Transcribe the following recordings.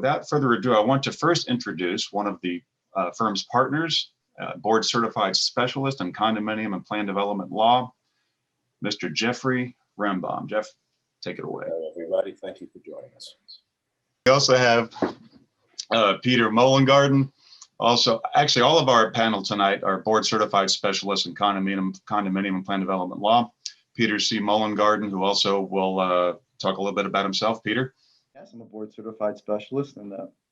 without further ado, I want to first introduce one of the firm's partners, board certified specialist in condominium and plan development law, Mr. Jeffrey Rembaum. Jeff, take it away. Hello, everybody. Thank you for joining us. We also have Peter Mollengarden. Also, actually, all of our panel tonight are board certified specialists in condominium and plan development law. Peter C. Mollengarden, who also will talk a little bit about himself. Peter? Yes, I'm a board certified specialist in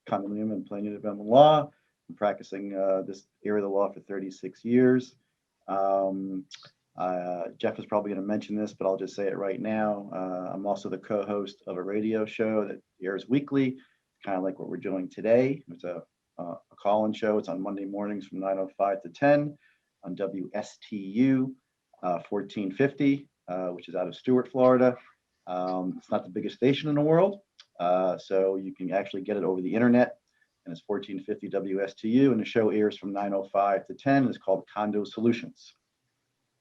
condominium and plan development law. I'm practicing this area of the law for 36 years. Jeff is probably going to mention this, but I'll just say it right now. I'm also the co-host of a radio show that airs weekly, kind of like what we're doing today. It's a call-in show. It's on Monday mornings from 9:05 to 10 on WSTU 1450, which is out of Stuart, Florida. It's not the biggest station in the world, so you can actually get it over the internet, and it's 1450 WSTU, and the show airs from 9:05 to 10. It's called Condo Solutions.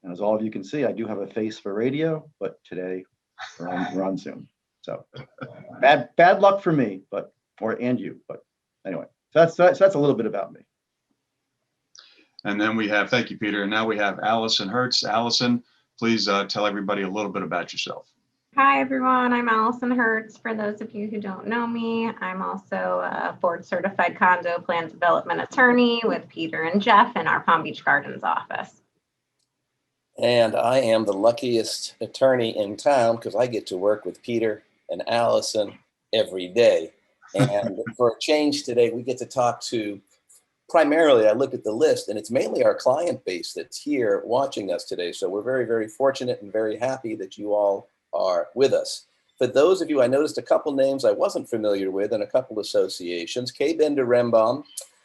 And as all of you can see, I do have a face for radio, but today we're on Zoom. So bad luck for me, but anyway, so that's a little bit about me. And then we have, thank you, Peter. And now we have Allison Hertz. Allison, please tell everybody a little bit about yourself. Hi, everyone. I'm Allison Hertz. For those of you who don't know me, I'm also a board certified condo plan development attorney with Peter and Jeff in our Palm Beach Gardens office. And I am the luckiest attorney in town because I get to work with Peter and Allison every day. And for a change today, we get to talk to, primarily, I looked at the list, and it's mainly our client base that's here watching us today. So we're very, very fortunate and very happy that you all are with us. For those of you, I noticed a couple names I wasn't familiar with and a couple associations. Kaye Rembaum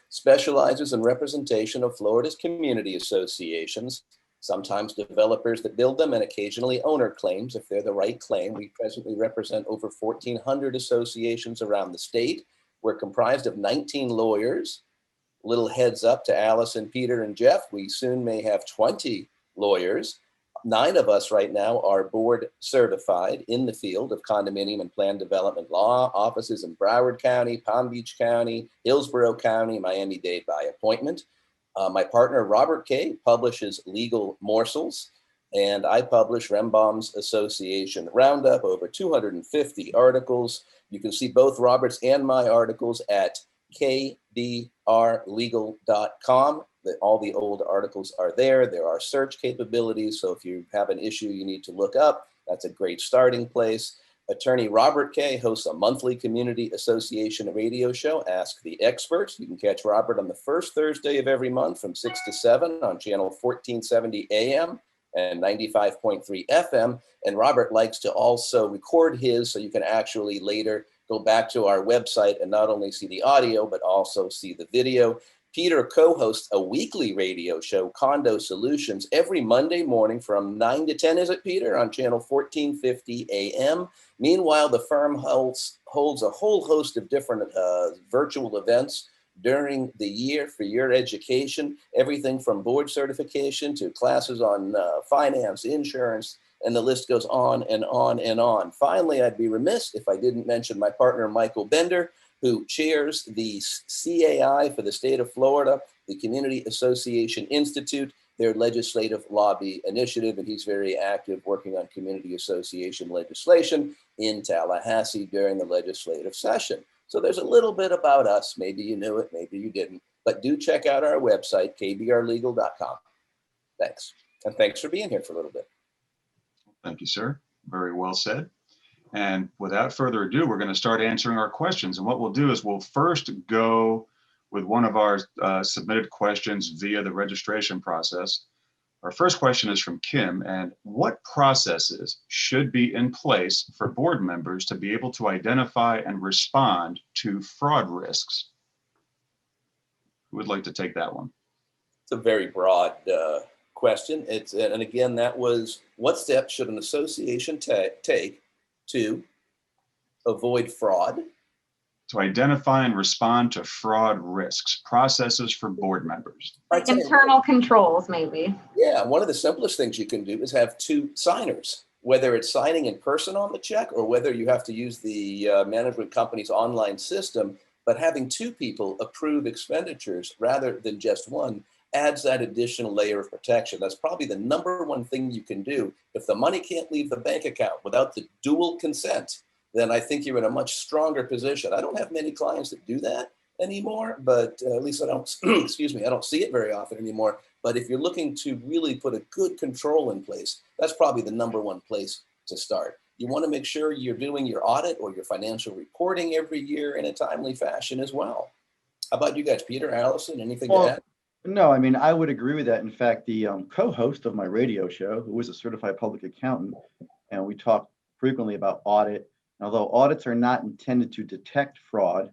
specializes in representation of Florida's community associations, sometimes developers that build them, and occasionally owner claims if they're the right claim. We presently represent over 1,400 associations around the state. We're comprised of 19 lawyers. Little heads up to Allison, Peter, and Jeff. We soon may have 20 lawyers. 9 of us right now are board certified in the field of condominium and plan development law, offices in Broward County, Palm Beach County, Hillsborough County, Miami-Dade by appointment. My partner, Robert Kaye, publishes Legal Morsels, and I publish Rembaum's Association Roundup, over 250 articles. You can see both Robert's and my articles at kbrlegal.com. All the old articles are there. There are search capabilities, so if you have an issue you need to look up, that's a great starting place. Attorney Robert Kaye hosts a monthly community association radio show, Ask the Experts. You can catch Robert on the first Thursday of every month from 6 to 7 on channel 1470 AM and 95.3 FM. And Robert likes to also record his so you can actually later go back to our website and not only see the audio, but also see the video. Peter co-hosts a weekly radio show, Condo Solutions, every Monday morning from 9 to 10, is it, Peter, on channel 1450 AM. Meanwhile, the firm holds a whole host of different virtual events during the year for your education, everything from board certification to classes on finance, insurance, and the list goes on and on and on. Finally, I'd be remiss if I didn't mention my partner, Michael Bender, who chairs the CAI for the state of Florida, the Community Association Institute, their legislative lobby initiative, and he's very active working on community association legislation in Tallahassee during the legislative session. So there's a little bit about us. Maybe you knew it, maybe you didn't, but do check out our website, kbrlegal.com. Thanks. And thanks for being here for a little bit. Thank you, sir. Very well said. And without further ado, we're going to start answering our questions. And what we'll do is we'll first go with one of our submitted questions via the registration process. Our first question is from Kim, and what processes should be in place for board members to be able to identify and respond to fraud risks? Who would like to take that one? It's a very broad question. And again, that was, what steps should an association take to avoid fraud? To identify and respond to fraud risks, processes for board members. Like internal controls, maybe. Yeah, one of the simplest things you can do is have 2 signers, whether it's signing in person on the check or whether you have to use the management company's online system. But having two people approve expenditures rather than just one adds that additional layer of protection. That's probably the number one thing you can do. If the money can't leave the bank account without the dual consent, then I think you're in a much stronger position. I don't have many clients that do that anymore, but at least I don't, excuse me, I don't see it very often anymore. But if you're looking to really put a good control in place, that's probably the number one place to start. You want to make sure you're doing your audit or your financial reporting every year in a timely fashion as well. How about you guys, Peter, Allison, anything to add? No, I mean, I would agree with that. In fact, the co-host of my radio show, who is a certified public accountant, and we talk frequently about audit. Although audits are not intended to detect fraud,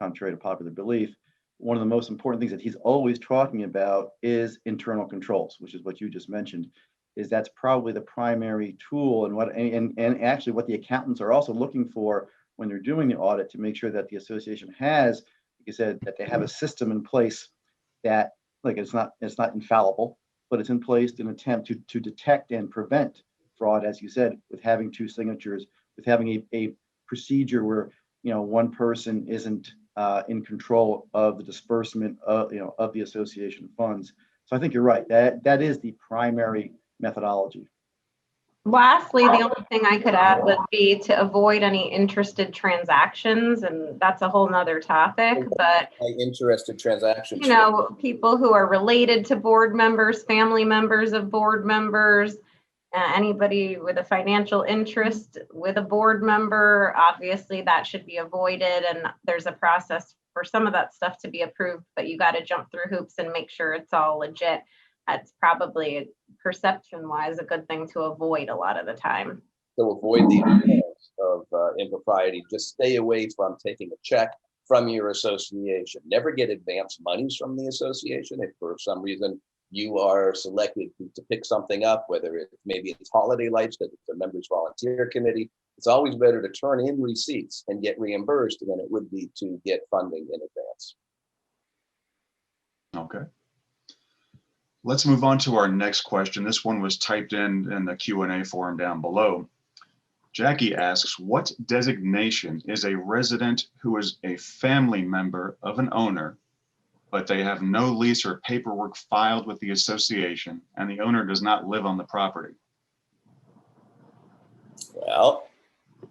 contrary to popular belief, one of the most important things that he's always talking about is internal controls, which is what you just mentioned. Is that's probably the primary tool, and actually what the accountants are also looking for when they're doing the audit, to make sure that the association has, like you said, that they have a system in place that, like, it's not infallible, but it's in place in an attempt to detect and prevent fraud, as you said, with having two signatures, with having a procedure where, one person isn't in control of the disbursement of the association funds. So I think you're right. That is the primary methodology. Lastly, the only thing I could add would be to avoid any interested transactions, and that's a whole nother topic, but Interested transactions. People who are related to board members, family members of board members, anybody with a financial interest with a board member, obviously that should be avoided, and there's a process for some of that stuff to be approved, but you got to jump through hoops and make sure it's all legit. That's probably, perception-wise, a good thing to avoid a lot of the time. So avoid the appearance of impropriety. Just stay away from taking a check from your association. Never get advance monies from the association. If for some reason you are selected to pick something up, whether maybe it's holiday lights, because it's a members volunteer committee, it's always better to turn in receipts and get reimbursed than it would be to get funding in advance. Okay. Let's move on to our next question. This one was typed in the Q&A forum down below. Jackie asks, what designation is a resident who is a family member of an owner, but they have no lease or paperwork filed with the association, and the owner does not live on the property? Well,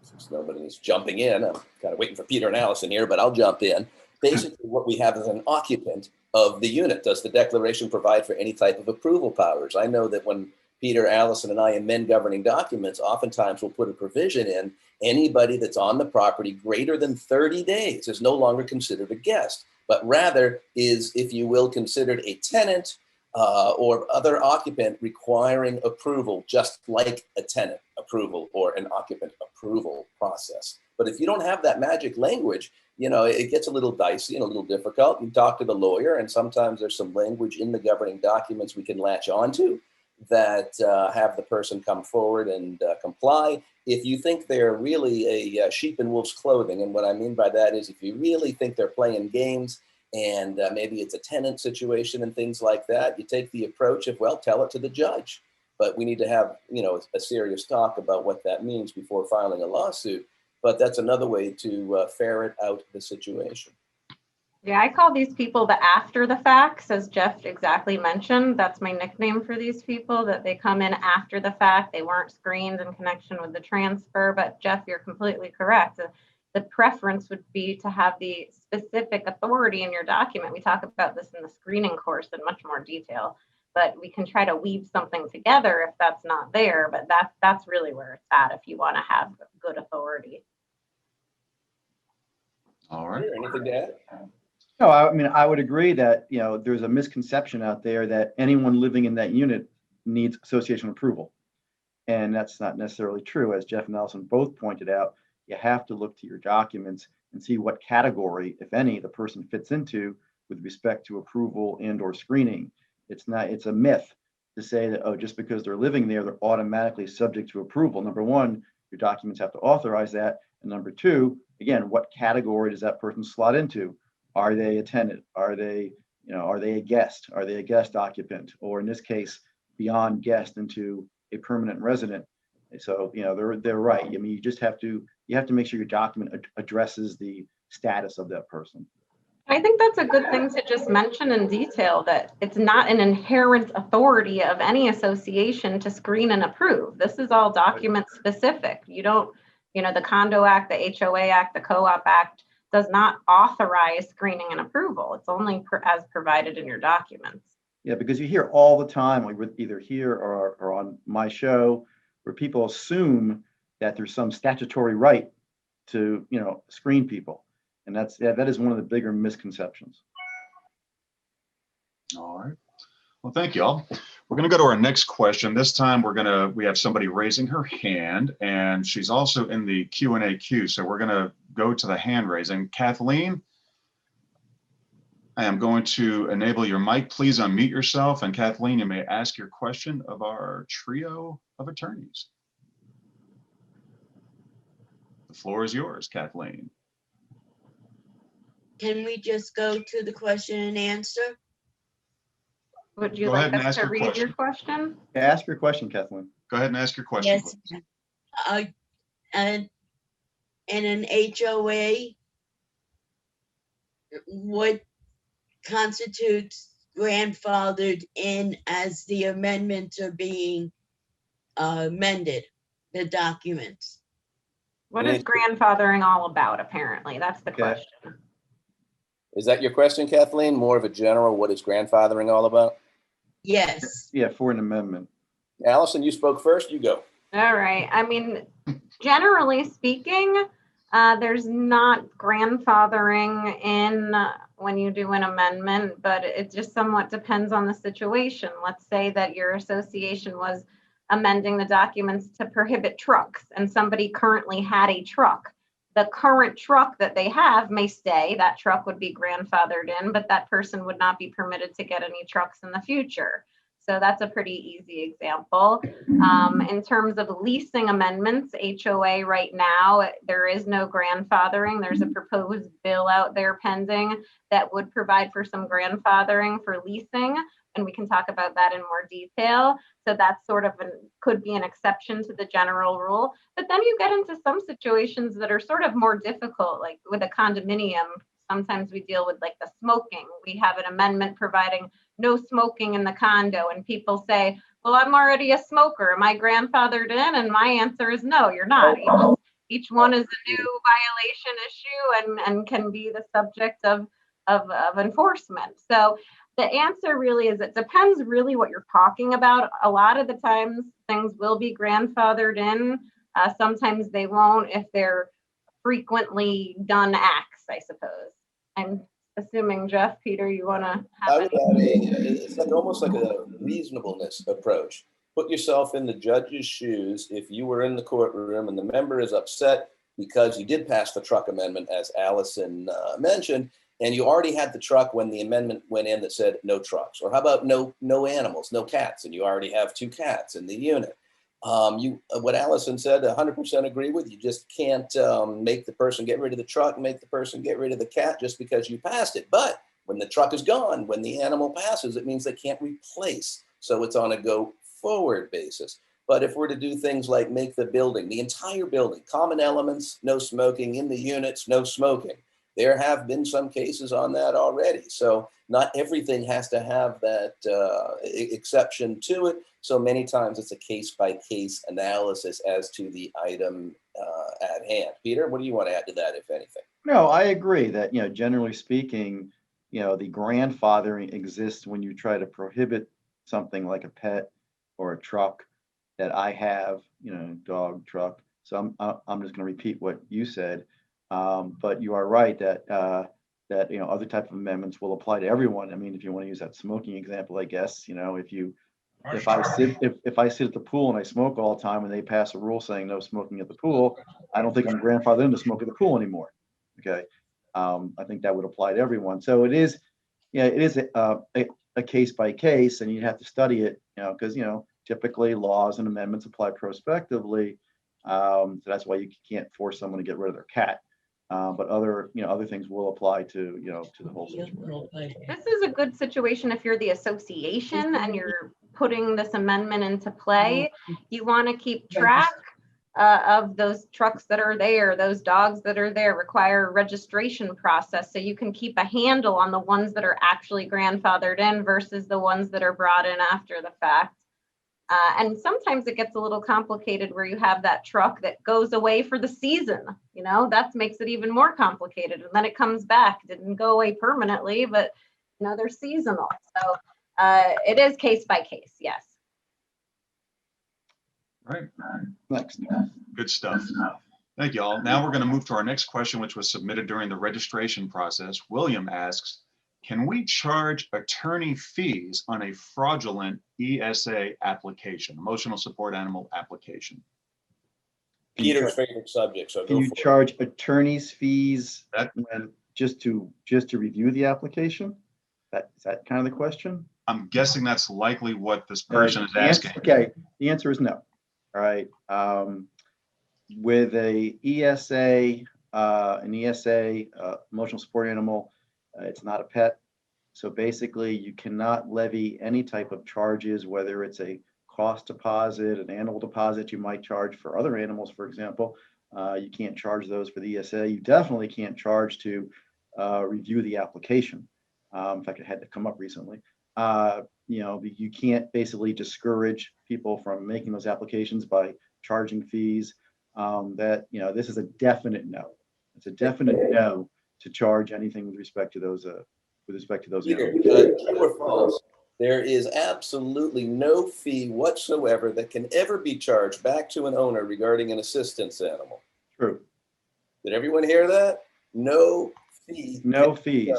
since nobody's jumping in, I'm kind of waiting for Peter and Allison here, but I'll jump in. Basically, what we have is an occupant of the unit. Does the declaration provide for any type of approval powers? I know that when Peter, Allison, and I amend governing documents, oftentimes we'll put a provision in: anybody that's on the property greater than 30 days is no longer considered a guest, but rather is, if you will, considered a tenant or other occupant requiring approval, just like a tenant approval or an occupant approval process. But if you don't have that magic language, it gets a little dicey and a little difficult. You talk to the lawyer, and sometimes there's some language in the governing documents we can latch onto that have the person come forward and comply. If you think they're really a sheep in wolf's clothing, and what I mean by that is if you really think they're playing games and maybe it's a tenant situation and things like that, you take the approach of, well, tell it to the judge. But we need to have, a serious talk about what that means before filing a lawsuit. But that's another way to ferret out the situation. Yeah, I call these people the after the facts, as Jeff exactly mentioned. That's my nickname for these people, that they come in after the fact. They weren't screened in connection with the transfer. But Jeff, you're completely correct. The preference would be to have the specific authority in your document. We talk about this in the screening course in much more detail, but we can try to weave something together if that's not there. But that's really where it's at if you want to have good authority. All right. Anything to add? No, I mean, I would agree that, there's a misconception out there that anyone living in that unit needs association approval. And that's not necessarily true. As Jeff and Allison both pointed out, you have to look to your documents and see what category, if any, the person fits into with respect to approval and or screening. It's a myth to say that, oh, just because they're living there, they're automatically subject to approval. Number one, your documents have to authorize that. And number two, again, what category does that person slot into? Are they a tenant? Are they a guest? Are they a guest occupant? Or in this case, beyond guest into a permanent resident? So, they're right. I mean, you have to make sure your document addresses the status of that person. I think that's a good thing to just mention in detail, that it's not an inherent authority of any association to screen and approve. This is all document specific. You don't, the Condo Act, the HOA Act, the Co-op Act does not authorize screening and approval. It's only as provided in your documents. Yeah, because you hear all the time, like with either here or on my show, where people assume that there's some statutory right to, screen people. And that is one of the bigger misconceptions. All right. Well, thank you all. We're going to go to our next question. This time we have somebody raising her hand, and she's also in the Q&A queue. So we're going to go to the hand raising. Kathleen, I am going to enable your mic. Please unmute yourself. And Kathleen, you may ask your question of our trio of attorneys. The floor is yours, Kathleen. Can we just go to the question and answer? Would you Go like ahead and us ask to your read your question? Yeah, ask your question, Kathleen. Go ahead and ask your question. Yes. And in an HOA, what constitutes grandfathered in as the amendments are being amended, the documents? What is grandfathering all about, apparently? That's the question. Is that your question, Kathleen? More of a general, what is grandfathering all about? Yes. Yeah, for an amendment. Allison, you spoke first, you go. All right. I mean, generally speaking, there's not grandfathering in when you do an amendment, but it just somewhat depends on the situation. Let's say that your association was amending the documents to prohibit trucks, and somebody currently had a truck. The current truck that they have may stay, that truck would be grandfathered in, but that person would not be permitted to get any trucks in the future. So that's a pretty easy example. In terms of leasing amendments, HOA right now, there is no grandfathering. There's a proposed bill out there pending that would provide for some grandfathering for leasing, and we can talk about that in more detail. So that's sort of could be an exception to the general rule. But then you get into some situations that are sort of more difficult, like with a condominium. Sometimes we deal with like the smoking. We have an amendment providing no smoking in the condo, and people say, well, I'm already a smoker. Am I grandfathered in? And my answer is no, you're not. Each one is a new violation issue and can be the subject of enforcement. So the answer really is it depends really what you're talking about. A lot of the times things will be grandfathered in. Sometimes they won't if they're frequently done acts, I suppose. I'm assuming, Jeff, Peter, you want to have it's like almost like a reasonableness approach. Put yourself in the judge's shoes. If you were in the courtroom and the member is upset because you did pass the truck amendment, as Allison mentioned, and you already had the truck when the amendment went in that said no trucks, or how about no animals, no cats, and you already have 2 cats in the unit. What Allison said, 100% agree with. You just can't make the person get rid of the truck, make the person get rid of the cat just because you passed it. But when the truck is gone, when the animal passes, it means they can't replace. So it's on a go forward basis. But if we're to do things like make the building, the entire building, common elements, no smoking, in the units, no smoking. There have been some cases on that already. So not everything has to have that exception to it. So many times it's a case-by-case analysis as to the item at hand. Peter, what do you want to add to that, if anything? No, I agree that, generally speaking, the grandfathering exists when you try to prohibit something like a pet or a truck that I have, dog, truck. So I'm just going to repeat what you said. But you are right that other type of amendments will apply to everyone. I mean, if you want to use that smoking example, I guess, if I sit at the pool and I smoke all the time and they pass a rule saying no smoking at the pool, I don't think I'm grandfathered in to smoke at the pool anymore. Okay, I think that would apply to everyone. So it is a case by case, and you have to study it, because typically laws and amendments apply prospectively. So that's why you can't force someone to get rid of their cat. But other things will apply to the whole situation. This is a good situation if you're the association and you're putting this amendment into play. You want to keep track of those trucks that are there, those dogs that are there, require a registration process. So you can keep a handle on the ones that are actually grandfathered in versus the ones that are brought in after the fact. And sometimes it gets a little complicated where you have that truck that goes away for the season, that makes it even more complicated. And then it comes back, it didn't go away permanently, but they're seasonal. So it is case by case, yes. Right. Next. Good stuff. Thank you all. Now we're going to move to our next question, which was submitted during the registration process. William asks, can we charge attorney fees on a fraudulent ESA application, emotional support animal application? Peter's favorite subject, so Can go you for charge attorney's fees That- when just to review the application? Is that kind of the question? I'm guessing that's likely what this person is The answer- asking. Okay, the answer is no. All right. With a ESA, emotional support animal, it's not a pet. So basically, you cannot levy any type of charges, whether it's a cost deposit, an animal deposit you might charge for other animals, for example. You can't charge those for the ESA. You definitely can't charge to review the application. In fact, it had to come up recently. You can't basically discourage people from making those applications by charging fees. This is a definite no. It's a definite no to charge anything with respect to those Either animals. true or false. There is absolutely no fee whatsoever that can ever be charged back to an owner regarding an assistance animal. True. Did everyone hear that? No fee. No fees.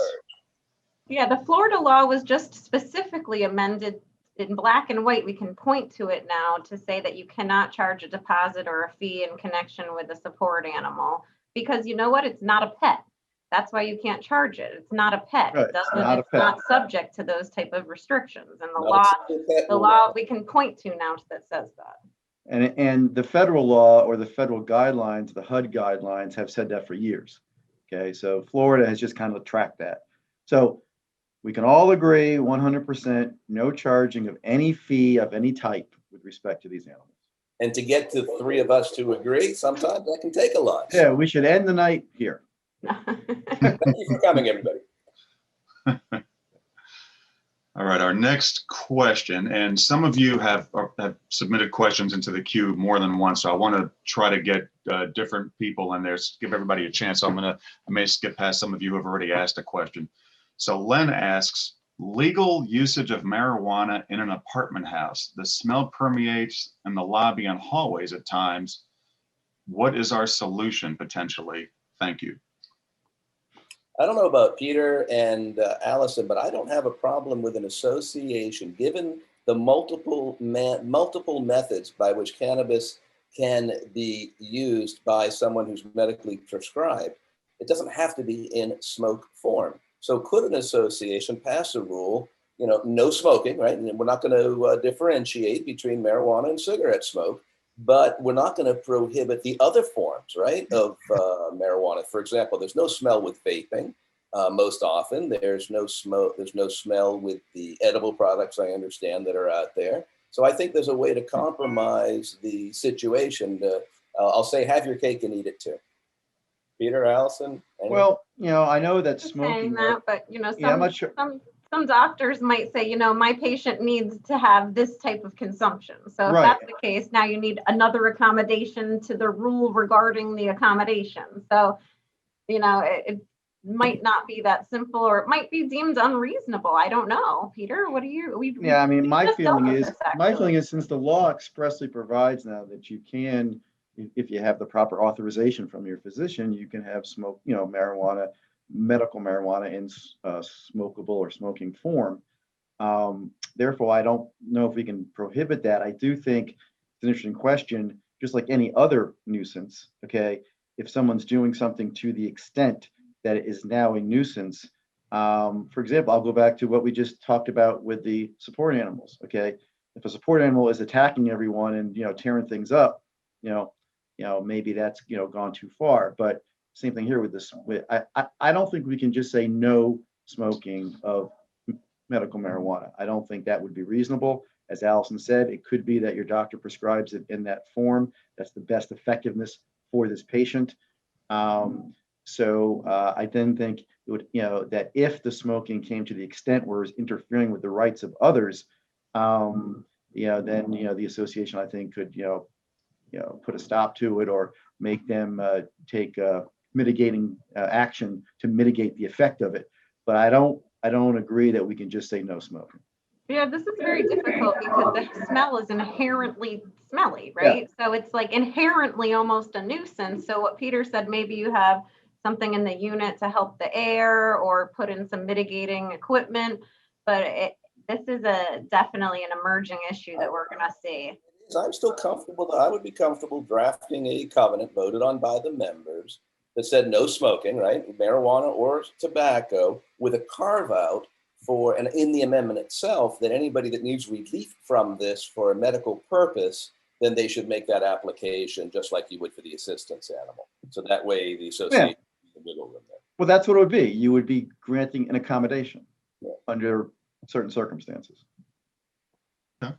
Yeah, the Florida law was just specifically amended in black and white. We can point to it now to say that you cannot charge a deposit or a fee in connection with a support animal, because you know what? It's not a pet. That's why you can't charge it. It's not a pet. Right, It doesn't, not a it's pet. not subject to those type of restrictions. And Not a single pet the will law we can point to now that says that. And the federal law or the federal guidelines, the HUD guidelines, have said that for years. Okay, so Florida has just kind of tracked that. So we can all agree 100% no charging of any fee of any type with respect to these animals. And to get to three of us to agree, sometimes that can take a lot. Yeah, we should end the night here. Thank you for coming, everybody. All right, our next question, and some of you have submitted questions into the queue more than once, so I want to try to get different people in there, give everybody a chance. So I may skip past some of you who have already asked a question. So Len asks, legal usage of marijuana in an apartment house. The smell permeates in the lobby and hallways at times. What is our solution potentially? Thank you. I don't know about Peter and Allison, but I don't have a problem with an association, given the multiple methods by which cannabis can be used by someone who's medically prescribed. It doesn't have to be in smoke form. So could an association pass a rule, no smoking, right? And we're not going to differentiate between marijuana and cigarette smoke, but we're not going to prohibit the other forms, right, of marijuana. For example, there's no smell with vaping. Most often, there's no smell with the edible products, I understand, that are out there. So I think there's a way to compromise the situation. I'll say, have your cake and eat it too. Peter, Allison? Anyone? Well, I know that Just smoking. saying that, but Yeah, I'm not sure. some doctors might say, my patient needs to have this type of consumption. So if Right. that's the case, now you need another accommodation to the rule regarding the accommodation. So, it might not be that simple, or it might be deemed unreasonable. I don't know. Peter, what do you? Yeah, I mean, we my just dealt feeling with is, this, actually. since the law expressly provides now that you can, if you have the proper authorization from your physician, you can have marijuana, medical marijuana in smokable or smoking form. Therefore, I don't know if we can prohibit that. I do think it's an interesting question, just like any other nuisance. Okay, if someone's doing something to the extent that it is now a nuisance. For example, I'll go back to what we just talked about with the support animals. Okay, if a support animal is attacking everyone and tearing things up, maybe that's gone too far. But same thing here with this. I don't think we can just say no smoking of medical marijuana. I don't think that would be reasonable. As Allison said, it could be that your doctor prescribes it in that form. That's the best effectiveness for this patient. I then think it would, that if the smoking came to the extent where it's interfering with the rights of others, then the association, I think, could put a stop to it or make them take mitigating action to mitigate the effect of it. But I don't agree that we can just say no smoking. Yeah, this is very difficult because the smell is inherently smelly, right? Yeah. So it's like inherently almost a nuisance. So what Peter said, maybe you have something in the unit to help the air or put in some mitigating equipment, but this is definitely an emerging issue that we're gonna see. I'm still comfortable, I would be comfortable drafting a covenant voted on by the members that said no smoking, right? Marijuana or tobacco, with a carve out for, and in the amendment itself, that anybody that needs relief from this for a medical purpose, then they should make that application just like you would for the assistance animal. So that way the association has the wiggle room there. Well, that's what it would be. You would be granting an accommodation under certain circumstances. Okay.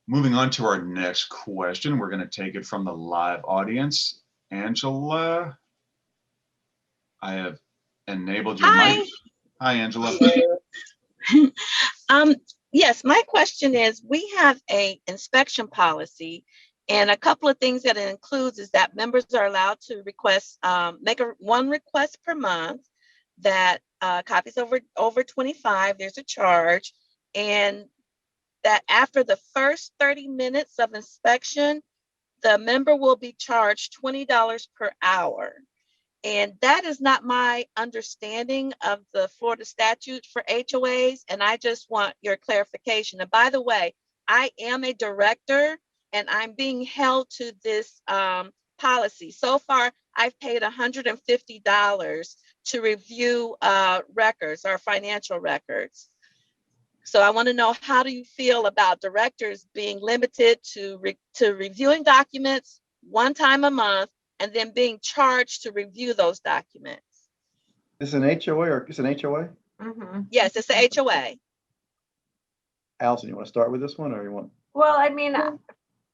Moving on to our next question, we're going to take it from the live audience. Angela, I have enabled your mic. Hi, Angela. Yes, my question is, we have a inspection policy, and a couple of things that it includes is that members are allowed to request, make one request per month, that copies over 25, there's a charge, and that after the first 30 minutes of inspection, the member will be charged $20 per hour. And that is not my understanding of the Florida statute for HOAs. And I just want your clarification. And by the way, I am a director and I'm being held to this policy. So far, I've paid $150 to review records, our financial records. So I want to know, how do you feel about directors being limited to reviewing documents one time a month, and then being charged to review those documents? Is it an HOA or is it an HOA? Mm-hmm. Yes, it's a HOA. Allison, you want to start with this one, or you want? Well, I mean,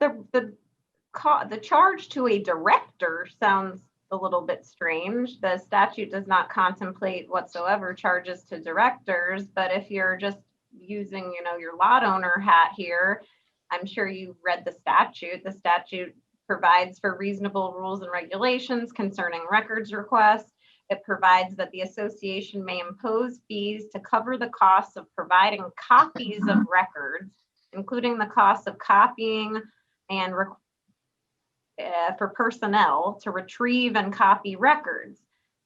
the charge to a director sounds a little bit strange. The statute does not contemplate whatsoever charges to directors, but if you're just using, your lot owner hat here, I'm sure you read the statute. The statute provides for reasonable rules and regulations concerning records requests. It provides that the association may impose fees to cover the costs of providing copies of records, including the cost of copying and for personnel to retrieve and copy records.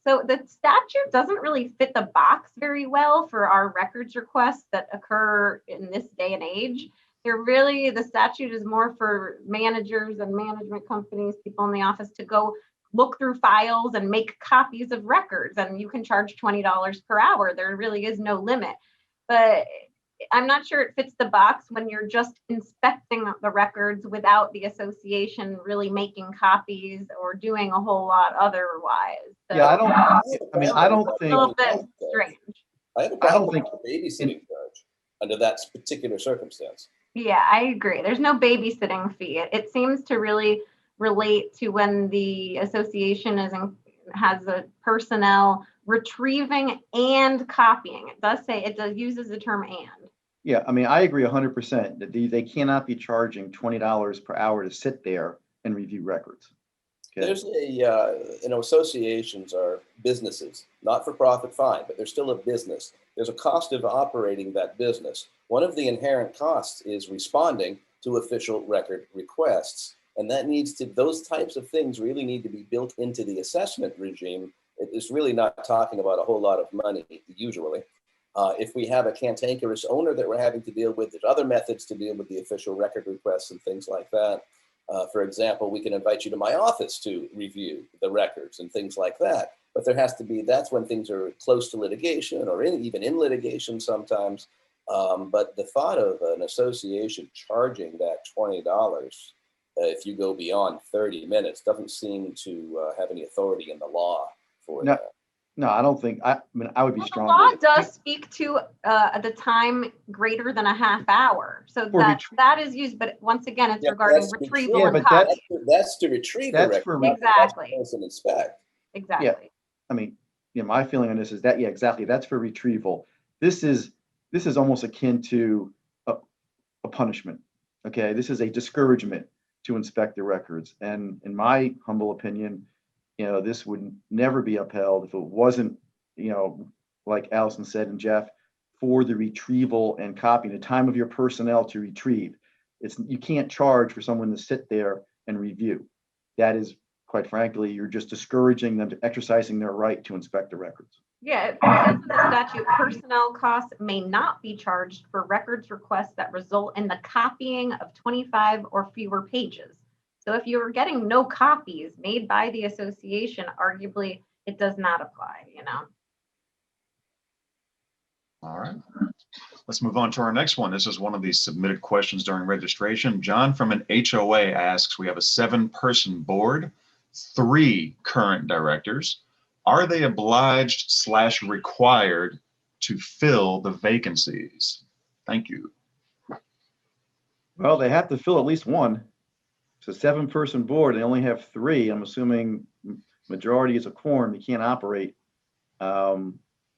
So the statute doesn't really fit the box very well for our records requests that occur in this day and age. The statute is more for managers and management companies, people in the office, to go look through files and make copies of records, and you can charge $20 per hour. There really is no limit. But I'm not sure it fits the box when you're just inspecting the records without the association really making copies or doing a whole lot otherwise. So, yeah, I don't think. It's a little bit strange. I don't think a babysitting charge under that particular circumstance. Yeah, I agree. There's no babysitting fee. It seems to really relate to when the association has the personnel retrieving and copying. It uses the term and. Yeah, I mean, I agree 100% that they cannot be charging $20 per hour to sit there and review records. Okay. There's associations are businesses, not for profit, fine, but they're still a business. There's a cost of operating that business. One of the inherent costs is responding to official record requests. And those types of things really need to be built into the assessment regime. It is really not talking about a whole lot of money, usually. If we have a cantankerous owner that we're having to deal with, there's other methods to deal with the official record requests and things like that. For example, we can invite you to my office to review the records and things like that. But that's when things are close to litigation or even in litigation sometimes. But the thought of an association charging that $20 if you go beyond 30 minutes doesn't seem to have any authority in the law for that. No, I don't think, I mean, I would be Well, the strong. law with it. does speak to the time greater than a half hour. So For that is used, but once again, it's Yeah, regarding that's retrieval Yeah, and but that's- copy. That's to retrieve the That's record, for not to Exactly. process and inspect. Exactly. I mean, my feeling on this is that, yeah, exactly. That's for retrieval. This is almost akin to a punishment. Okay, this is a discouragement to inspect the records. And in my humble opinion, this would never be upheld if it wasn't, like Allison said and Jeff, for the retrieval and copying, the time of your personnel to retrieve. You can't charge for someone to sit there and review. That is, quite frankly, you're just discouraging them to exercising their right to inspect the records. Yeah, it says in the statute, personnel costs may not be charged for records requests that result in the copying of 25 or fewer pages. So if you were getting no copies made by the association, arguably it does not apply, All right. Let's move on to our next one. This is one of these submitted questions during registration. John from an HOA asks, we have a 7-person board, 3 current directors. Are they obliged/required to fill the vacancies? Thank you. Well, they have to fill at least one. It's a 7-person board. They only have 3. I'm assuming majority is a quorum. You can't operate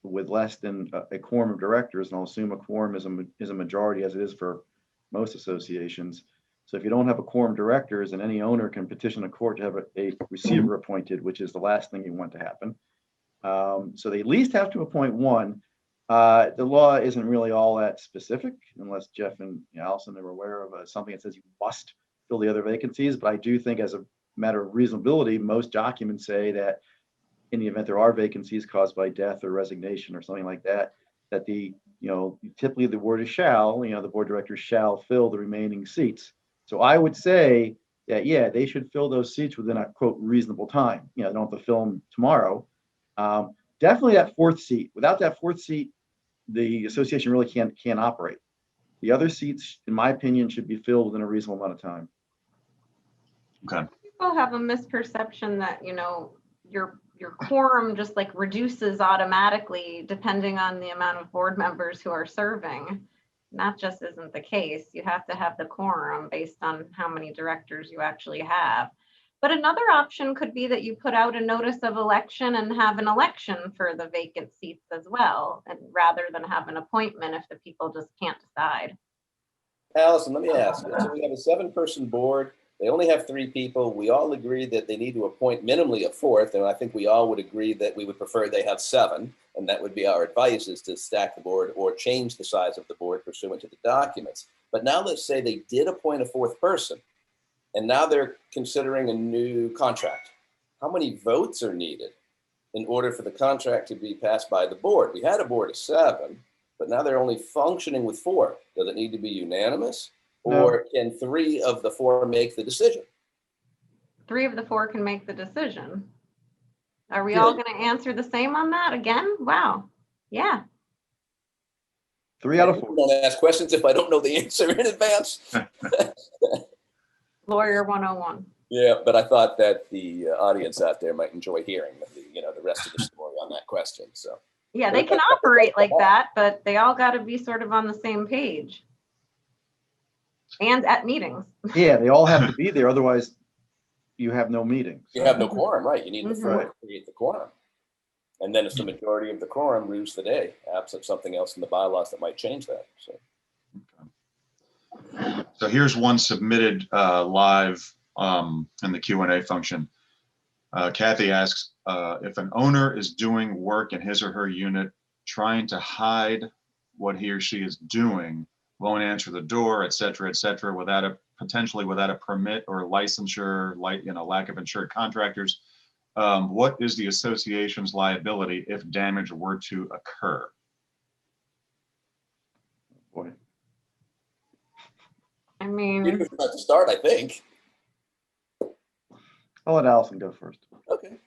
with less than a quorum of directors. And I'll assume a quorum is a majority, as it is for most associations. So if you don't have a quorum of directors, and any owner can petition a court to have a receiver appointed, which is the last thing you want to happen. So they at least have to appoint one. The law isn't really all that specific, unless Jeff and Allison are aware of something that says you must fill the other vacancies. But I do think, as a matter of reasonability, most documents say that in the event there are vacancies caused by death or resignation or something like that, that typically the word is shall, the board directors shall fill the remaining seats. So I would say that, yeah, they should fill those seats within a quote reasonable time. They don't have to fill them tomorrow. Definitely that 4th seat. Without that 4th seat, the association really can't operate. The other seats, in my opinion, should be filled within a reasonable amount of time. Okay. People have a misperception that, your quorum just like reduces automatically depending on the amount of board members who are serving. And that just isn't the case. You have to have the quorum based on how many directors you actually have. But another option could be that you put out a notice of election and have an election for the vacant seats as well, and rather than have an appointment if the people just can't decide. Allison, let me ask you. So we have a 7-person board. They only have 3 people. We all agree that they need to appoint minimally a 4th, and I think we all would agree that we would prefer they have 7, and that would be our advice, is to stack the board or change the size of the board pursuant to the documents. But now let's say they did appoint a 4th person, and now they're considering a new contract. How many votes are needed in order for the contract to be passed by the board? We had a board of 7, but now they're only functioning with 4. Does it need to be unanimous? Or can 3 of the 4 make the decision? 3 of the 4 can make the decision. Are we all going to answer the same on that again? Wow. Yeah. 3 out of 4. I don't ask questions if I don't know the answer in advance. Lawyer 101. Yeah, but I thought that the audience out there might enjoy hearing the rest of the story on that question. So yeah, they can operate like that, but they all got to be sort of on the same page. And at meetings. Yeah, they all have to be there. Otherwise, you have no meetings. You have no quorum, right? You need the 4 Right. to create the quorum. And then it's the majority of the quorum rules the day, absent something else in the bylaws that might change that. So here's one submitted live in the Q&A function. Kathy asks, if an owner is doing work in his or her unit, trying to hide what he or she is doing, won't answer the door, et cetera, potentially without a permit or licensure, lack of insured contractors, what is the association's liability if damage were to occur? Boy. I mean, You're about to start, I think. I'll let Allison go first. Okay.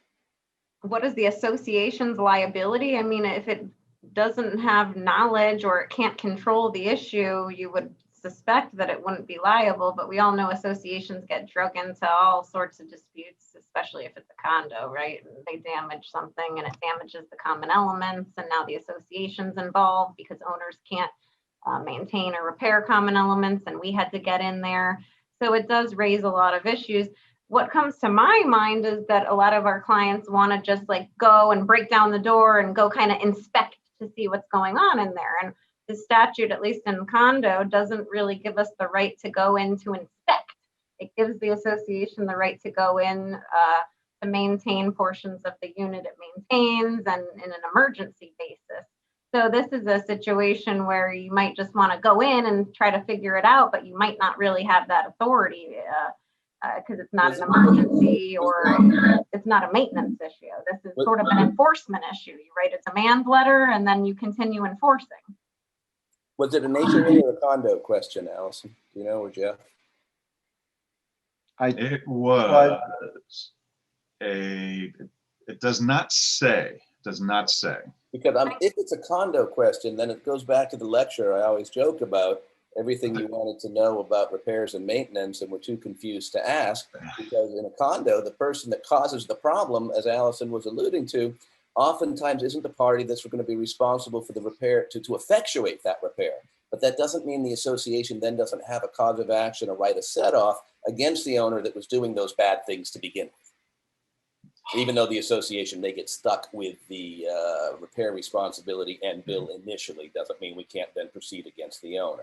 what is the association's liability? I mean, if it doesn't have knowledge or it can't control the issue, you would suspect that it wouldn't be liable, but we all know associations get drug into all sorts of disputes, especially if it's a condo, right? And they damage something and it damages the common elements, and now the association's involved because owners can't maintain or repair common elements, and we had to get in there. So it does raise a lot of issues. What comes to my mind is that a lot of our clients want to just like go and break down the door and go kind of inspect to see what's going on in there. And the statute, at least in condo, doesn't really give us the right to go in to inspect. It gives the association the right to go in to maintain portions of the unit it maintains and in an emergency basis. So this is a situation where you might just want to go in and try to figure it out, but you might not really have that authority because it's not an emergency or it's not a maintenance issue. This is sort of an enforcement issue. You write a demand letter and then you continue enforcing. Was it an HOA or a condo question, Allison? Do you know, or Jeff? It was it does not say, Because if it's a condo question, then it goes back to the lecture I always joke about, everything you wanted to know about repairs and maintenance and were too confused to ask, because in a condo, the person that causes the problem, as Allison was alluding to, oftentimes isn't the party that's going to be responsible for the repair to effectuate that repair. But that doesn't mean the association then doesn't have a cause of action or right of set off against the owner that was doing those bad things to begin with. Even though the association may get stuck with the repair responsibility and bill initially, doesn't mean we can't then proceed against the owner.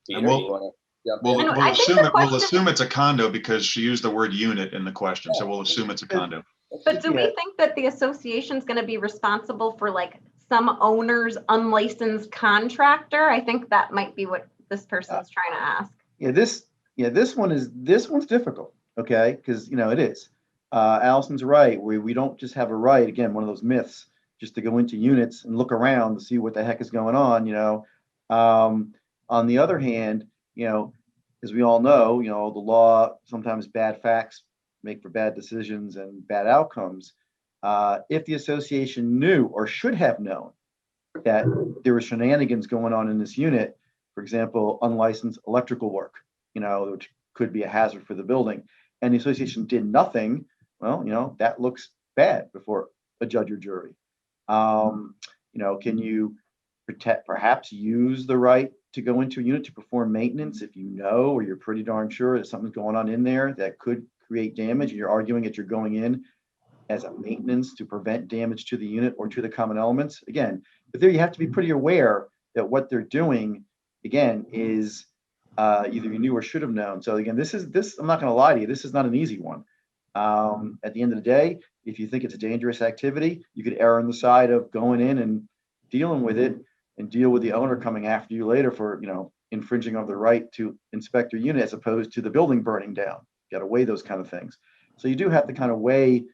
Peter, we'll, you want to jump in? We'll assume it's a condo because she used the word unit in the question, so we'll assume it's a condo. But do we think that the association is going to be responsible for like some owner's unlicensed contractor? I think that might be what this person's trying to ask. This one's difficult, okay? Because it is. Allison's right. We don't just have a right, again, one of those myths, just to go into units and look around to see what the heck is going on. On the other hand, as we all know, the law, sometimes bad facts make for bad decisions and bad outcomes. If the association knew or should have known that there were shenanigans going on in this unit, for example, unlicensed electrical work, which could be a hazard for the building, and the association did nothing, well, that looks bad before a judge or jury. Can you perhaps use the right to go into a unit to perform maintenance if you know or you're pretty darn sure that something's going on in there that could create damage, and you're arguing that you're going in as a maintenance to prevent damage to the unit or to the common elements? Again, but there you have to be pretty aware that what they're doing, again, is either you knew or should have known. So again, this I'm not going to lie to you, this is not an easy one. At the end of the day, if you think it's a dangerous activity, you could err on the side of going in and dealing with it and deal with the owner coming after you later for, infringing of the right to inspect your unit as opposed to the building burning down. You got to weigh those kind of things. So you do have to kind of weigh,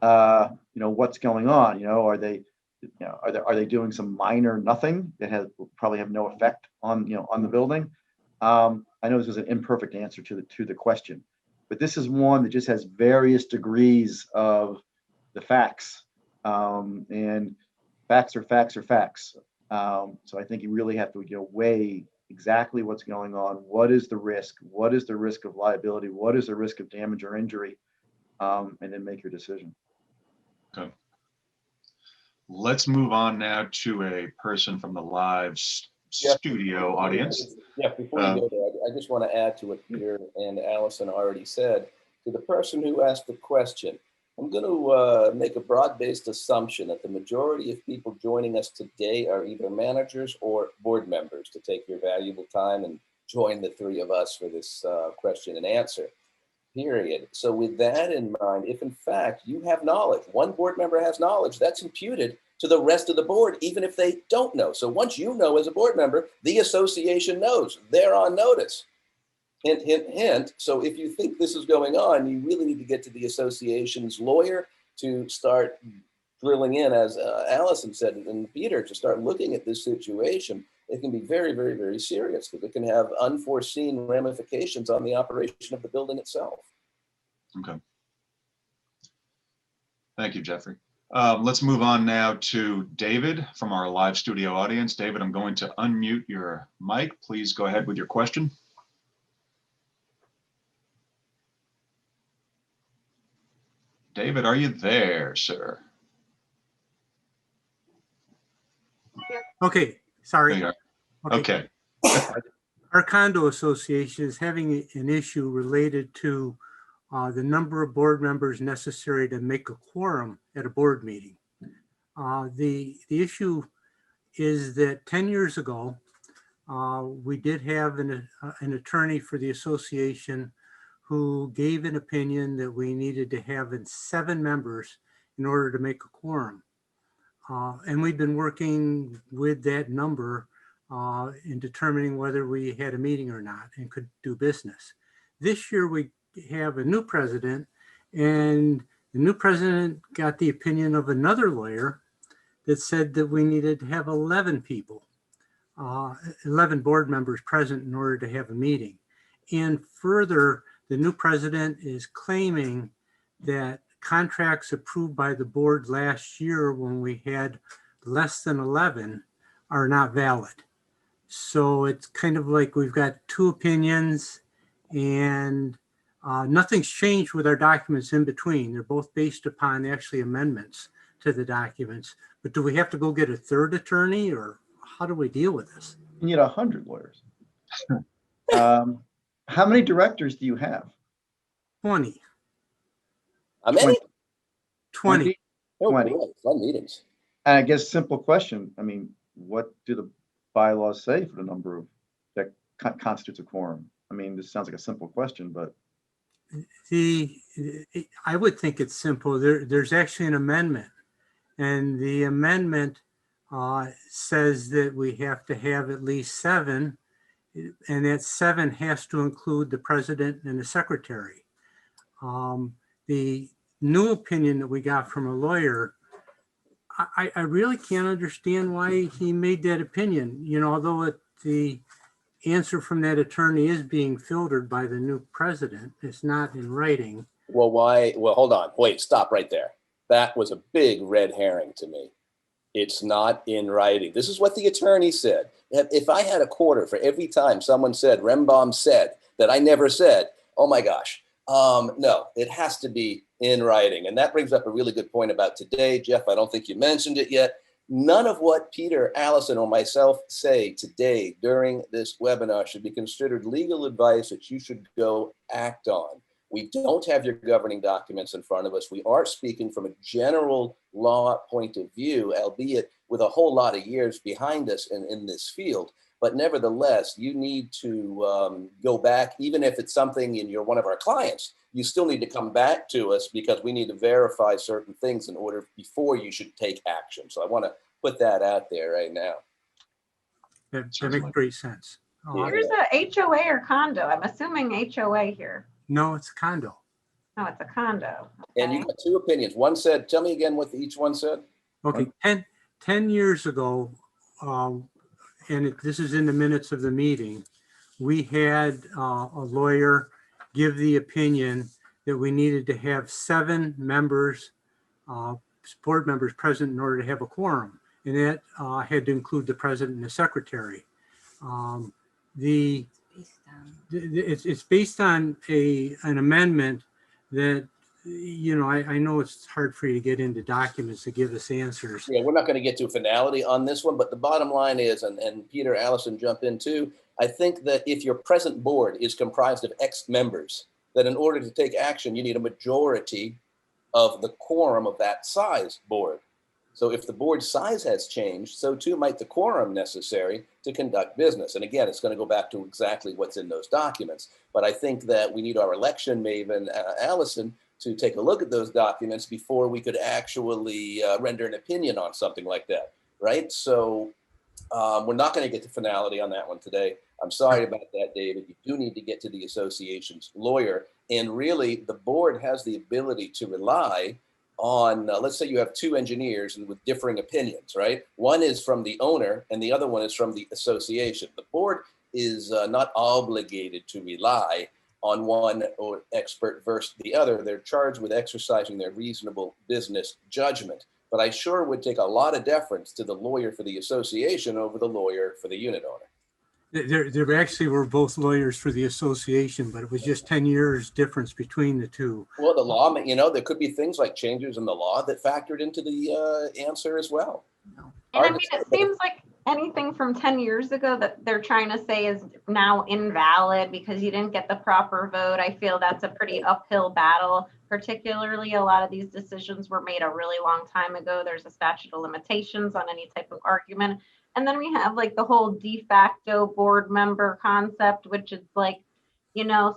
what's going on. Are they doing some minor nothing that probably have no effect on, on the building? I know this was an imperfect answer to the question, but this is one that just has various degrees of the facts, and facts are facts are facts. So I think you really have to weigh exactly what's going on. What is the risk? What is the risk of liability? What is the risk of damage or injury? And then make your decision. Okay. Let's move on now to a person from the live studio audience. Yeah, before you go there, I just want to add to what Peter and Allison already said. To the person who asked the question, I'm going to make a broad-based assumption that the majority of people joining us today are either managers or board members, to take your valuable time and join the three of us for this question and answer, period. So with that in mind, if in fact you have knowledge, one board member has knowledge, that's imputed to the rest of the board, even if they don't know. So once you know as a board member, the association knows, they're on notice. Hint, hint, hint. So if you think this is going on, you really need to get to the association's lawyer to start drilling in, as Allison said, and Peter, to start looking at this situation. It can be very, very, very serious because it can have unforeseen ramifications on the operation of the building itself. Okay. Thank you, Jeffrey. Let's move on now to David from our live studio audience. David, I'm going to unmute your mic. Please go ahead with your question. David, are you there, sir? Okay, There sorry. you are. Okay. Our condo association is having an issue related to the number of board members necessary to make a quorum at a board meeting. The issue is that 10 years ago, we did have an attorney for the association who gave an opinion that we needed to have 7 members in order to make a quorum. And we've been working with that number in determining whether we had a meeting or not and could do business. This year we have a new president, and the new president got the opinion of another lawyer that said that we needed to have 11 people, 11 board members present in order to have a meeting. And further, the new president is claiming that contracts approved by the board last year when we had less than 11 are not valid. So it's kind of like we've got 2 opinions, and nothing's changed with our documents in between. They're both based upon actually amendments to the documents. But do we have to go get a 3rd attorney, or how do we deal with this? You need 100 lawyers. How many directors do you have? 20. How many? 20. Oh, 20. boy, fun meetings. And I guess simple question. I mean, what do the bylaws say for the number of that constitutes a quorum? I mean, this sounds like a simple question, but I would think it's simple. There's actually an amendment, and the amendment says that we have to have at least 7, and that 7 has to include the president and the secretary. The new opinion that we got from a lawyer, I really can't understand why he made that opinion, you know, although the answer from that attorney is being filtered by the new president. It's not in writing. Well, why? Well, hold on. Wait, stop right there. That was a big red herring to me. It's not in writing. This is what the attorney said. If I had a quarter for every time someone said Rembaum said that I never said, oh my gosh. No, it has to be in writing. And that brings up a really good point about today. Jeff, I don't think you mentioned it yet. None of what Peter, Allison, or myself say today during this webinar should be considered legal advice that you should go act on. We don't have your governing documents in front of us. We are speaking from a general law point of view, albeit with a whole lot of years behind us in this field. But nevertheless, you need to go back, even if it's something and you're one of our clients, you still need to come back to us because we need to verify certain things in order before you should take action. So I want to put that out there right now. That makes great sense. Here's a HOA or condo. I'm assuming HOA here. No, it's a condo. No, it's a condo. And you got 2 opinions. One said, tell me again what each one said. Okay, 10 years ago, and this is in the minutes of the meeting, we had a lawyer give the opinion that we needed to have 7 members, board members present in order to have a quorum. And that had to include the president and the secretary. It's based on an amendment that, you know, I know it's hard for you to get into documents to give us answers. Yeah, we're not going to get to finality on this one, but the bottom line is, and Peter, Allison jump in too, I think that if your present board is comprised of X members, that in order to take action, you need a majority of the quorum of that size board. So if the board size has changed, so too might the quorum necessary to conduct business. And again, it's going to go back to exactly what's in those documents. But I think that we need our election maven, Allison, to take a look at those documents before we could actually render an opinion on something like that, right? So we're not going to get to finality on that one today. I'm sorry about that, David. You do need to get to the association's lawyer. And really, the board has the ability to rely on, let's say you have 2 engineers and with differing opinions, right? One is from the owner and the other one is from the association. The board is not obligated to rely on one or expert versus the other. They're charged with exercising their reasonable business judgment. but I sure would take a lot of deference to the lawyer for the association over the lawyer for the unit owner. There actually were both lawyers for the association, but it was just 10 years difference between the two. Well, the law, there could be things like changes in the law that factored into the answer as well. And I mean, it seems like anything from 10 years ago that they're trying to say is now invalid because you didn't get the proper vote. I feel that's a pretty uphill battle. Particularly, a lot of these decisions were made a really long time ago. There's a statute of limitations on any type of argument. And then we have like the whole de facto board member concept, which is like,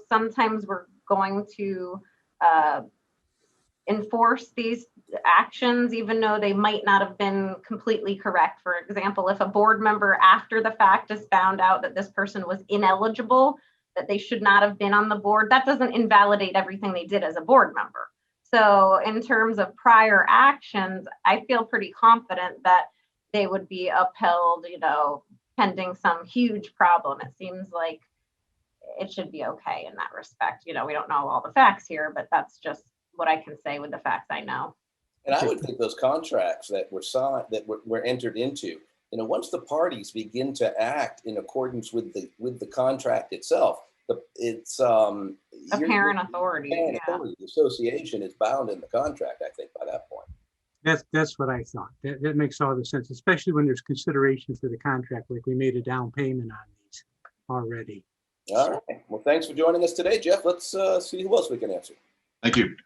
sometimes we're going to enforce these actions, even though they might not have been completely correct. For example, if a board member after the fact is found out that this person was ineligible, that they should not have been on the board, that doesn't invalidate everything they did as a board member. So in terms of prior actions, I feel pretty confident that they would be upheld, pending some huge problem. It seems like it should be okay in that respect. We don't know all the facts here, but that's just what I can say with the facts I know. And I would think those contracts that were signed, that were entered into, once the parties begin to act in accordance with the contract itself, it's apparent authority. The association is bound in the contract, I think, by that point. That's what I thought. That makes all the sense, especially when there's consideration for the contract, like we made a down payment on these already. All right. Well, thanks for joining us today, Jeff. Let's see who else we can answer. Thank you.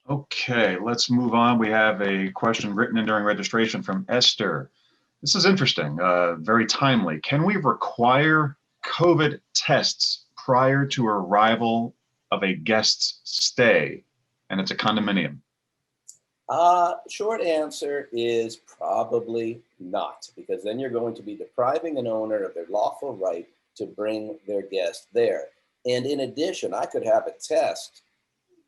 Okay, let's move on. We have a question written in during registration from Esther. This is interesting, very timely. Can we require COVID tests prior to arrival of a guest's stay? And it's a condominium. Short answer is probably not, because then you're going to be depriving an owner of their lawful right to bring their guest there. And in addition, I could have a test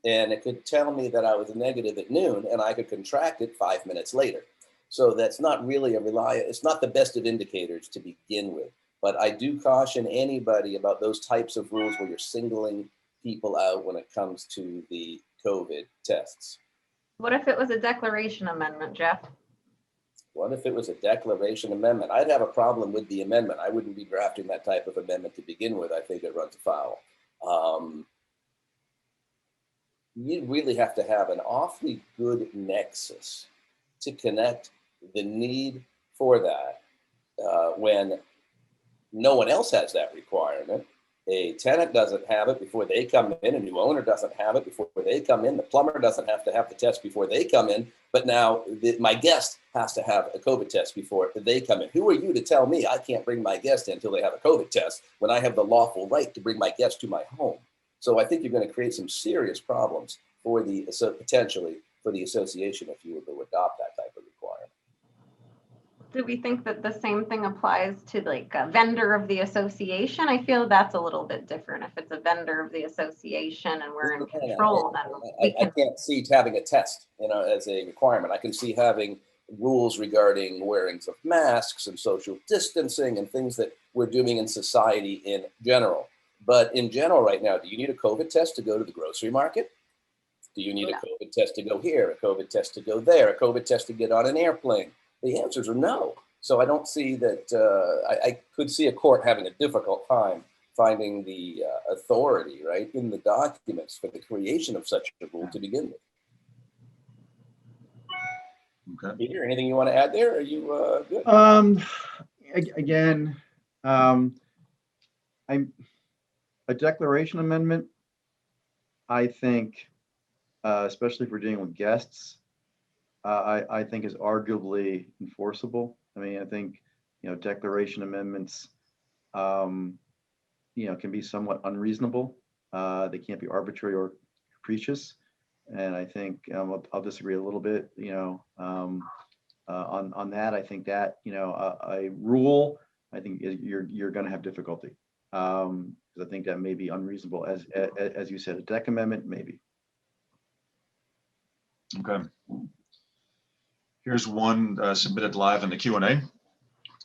and it could tell me that I was negative at noon and I could contract it 5 minutes later. So that's not really it's not the best of indicators to begin with. But I do caution anybody about those types of rules where you're singling people out when it comes to the COVID tests. What if it was a declaration amendment, Jeff? What if it was a declaration amendment? I'd have a problem with the amendment. I wouldn't be drafting that type of amendment to begin with. I think it runs afoul. You really have to have an awfully good nexus to connect the need for that when no one else has that requirement. A tenant doesn't have it before they come in. A new owner doesn't have it before they come in. The plumber doesn't have to have the test before they come in. But now my guest has to have a COVID test before they come in. Who are you to tell me I can't bring my guest in until they have a COVID test when I have the lawful right to bring my guest to my home? So I think you're going to create some serious problems for potentially for the association if you were to adopt that type of requirement. Do we think that the same thing applies to like a vendor of the association? I feel that's a little bit different. If it's a vendor of the association and we're in control, then I can't see having a test, as a requirement. I can see having rules regarding wearing of masks and social distancing and things that we're doing in society in general. But in general right now, do you need a COVID test to go to the grocery market? Do you need a COVID test to go here, a COVID test to go there, a COVID test to get on an airplane? The answers are no. So I don't see that, I could see a court having a difficult time finding the authority, right, in the documents for the creation of such a rule to begin with. Okay. Peter, anything you want to add there? Are you good? Again, a declaration amendment, I think, especially if we're dealing with guests, I think is arguably enforceable. I mean, I think, declaration amendments, can be somewhat unreasonable. They can't be arbitrary or capricious. And I think I'll disagree a little bit, on that. I think that, a rule, I think you're going to have difficulty. Because I think that may be unreasonable, as you said, a deck amendment, maybe. Okay. Here's one submitted live in the Q&A.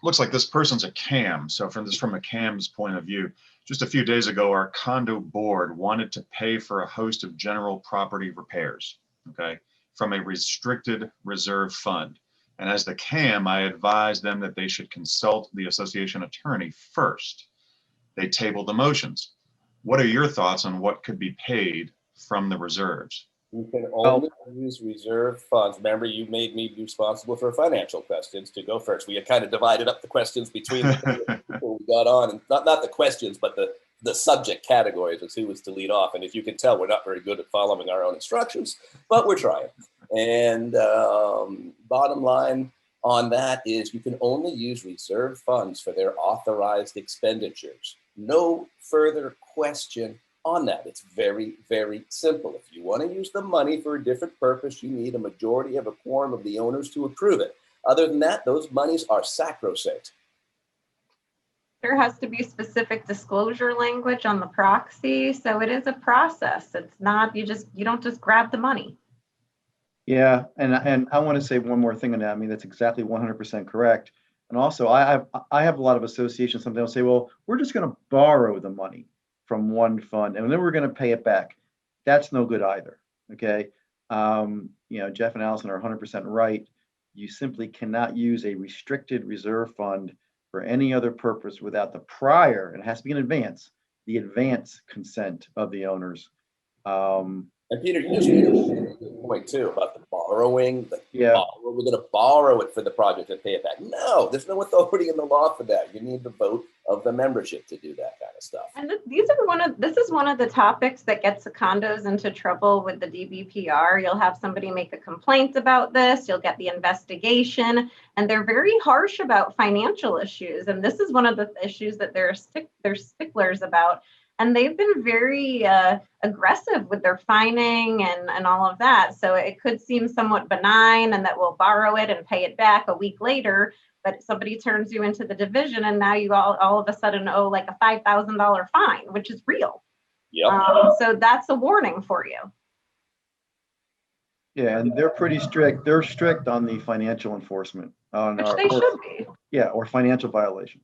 Looks like this person's a CAM. So from a CAM's point of view, just a few days ago, our condo board wanted to pay for a host of general property repairs. Okay. from a restricted reserve fund. And as the CAM, I advise them that they should consult the association attorney first. They table the motions. What are your thoughts on what could be paid from the reserves? You can only use reserve funds. Remember, you made me responsible for financial questions to go first. We had kind of divided up the questions between the people we got on, and not the questions, but the subject categories was who was to lead off. And as you can tell, we're not very good at following our own instructions, but we're trying. And bottom line on that is you can only use reserve funds for their authorized expenditures. No further question on that. It's very, very simple. If you want to use the money for a different purpose, you need a majority of a quorum of the owners to approve it. Other than that, those monies are sacrosanct. There has to be specific disclosure language on the proxy. So it is a process. It's not, you don't just grab the money. Yeah, and I want to say one more thing on that. I mean, that's exactly 100% correct. And also, I have a lot of associations. Sometimes they'll say, well, we're just going to borrow the money from one fund, and then we're going to pay it back. That's no good either. Okay, Jeff and Allison are 100% right. You simply cannot use a restricted reserve fund for any other purpose without the prior, and it has to be in advance, the advance consent of the owners. And Peter, you just made a really good point too about the borrowing. We're going to borrow it for the project and pay it back. No, there's no authority in the law for that. You need the vote of the membership to do that kind of stuff. And this is one of the topics that gets the condos into trouble with the DBPR. You'll have somebody make a complaint about this. You'll get the investigation, and they're very harsh about financial issues. And this is one of the issues that they're sticklers about. And they've been very aggressive with their fining and all of that. So it could seem somewhat benign and that we'll borrow it and pay it back a week later, but somebody turns you into the division and now you all of a sudden owe like a $5,000 fine, which is real. Yep. So that's a warning for you. Yeah, and they're pretty strict. They're strict on the financial enforcement. Which they should be. Yeah, or financial violations.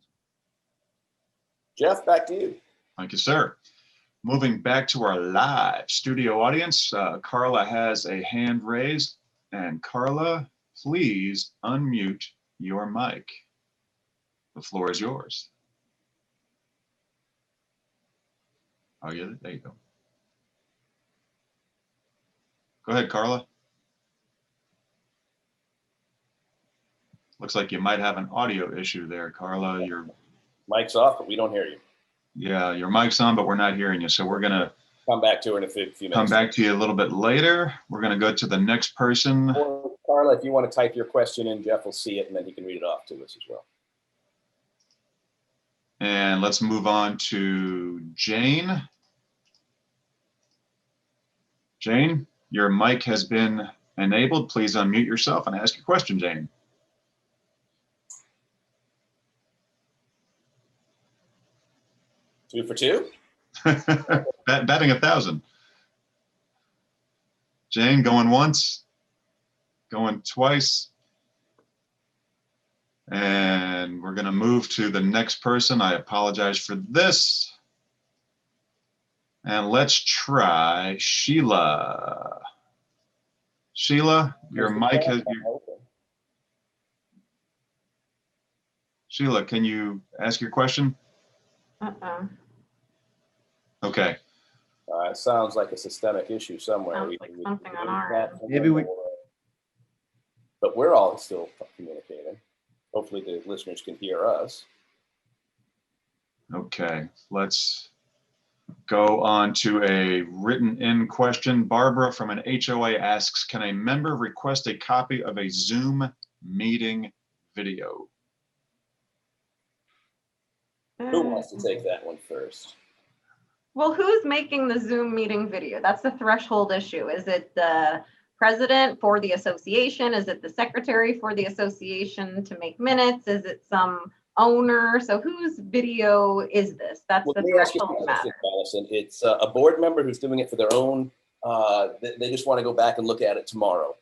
Jeff, back to you. Thank you, sir. Moving back to our live studio audience, Carla has a hand raised. And Carla, please unmute your mic. The floor is yours. Oh, yeah, there you go. Go ahead, Carla. Looks like you might have an audio issue there, Carla. Your mic's off, but we don't hear you. Yeah, your mic's on, but we're not hearing you. So we're going to come back to her in a few minutes. Come back to you a little bit later. We're going to go to the next person. Or Carla, if you want to type your question in, Jeff will see it and then he can read it off to us as well. And let's move on to Jane. Jane, your mic has been enabled. Please unmute yourself and ask your question, Jane. Two for two? Batting 1,000. Jane going once, going twice. And we're going to move to the next person. I apologize for this. And let's try Sheila. Sheila, your mic has... Sheila, can you ask your question? Okay. It sounds like a systemic issue somewhere. Sounds like something on our end. Maybe we... But we're all still communicating. Hopefully the listeners can hear us. Okay, let's go on to a written in question. Barbara from an HOA asks, can a member request a copy of a Zoom meeting video? Who wants to take that one first? Well, who's making the Zoom meeting video? That's the threshold issue. Is it the president for the association? Is it the secretary for the association to make minutes? Is it some owner? So whose video is this? That's the threshold matter. Allison. It's a board member who's doing it for their own. They just want to go back and look at it tomorrow.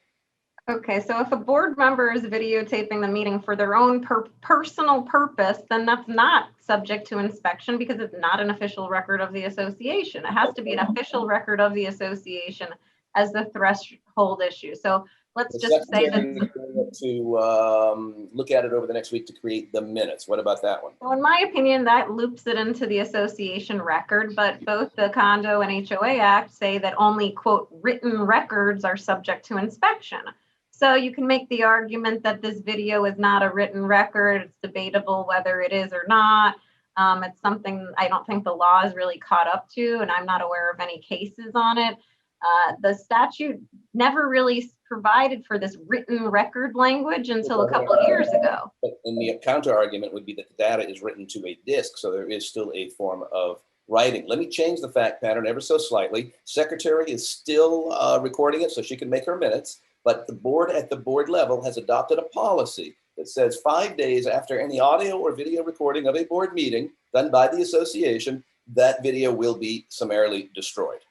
Okay, so if a board member is videotaping the meeting for their own personal purpose, then that's not subject to inspection because it's not an official record of the association. It has to be an official record of the association as the threshold issue. So let's The just say secretary that. is going to look at it over the next week to create the minutes. What about that one? So in my opinion, that loops it into the association record, but both the Condo and HOA Act say that only, quote, written records are subject to inspection. So you can make the argument that this video is not a written record. It's debatable whether it is or not. It's something I don't think the law is really caught up to, and I'm not aware of any cases on it. The statute never really provided for this written record language until a couple of years ago. And the counter argument would be that the data is written to a disk, so there is still a form of writing. Let me change the fact pattern ever so slightly. Secretary is still recording it so she can make her minutes, but the board at the board level has adopted a policy that says 5 days after any audio or video recording of a board meeting done by the association, that video will be summarily destroyed.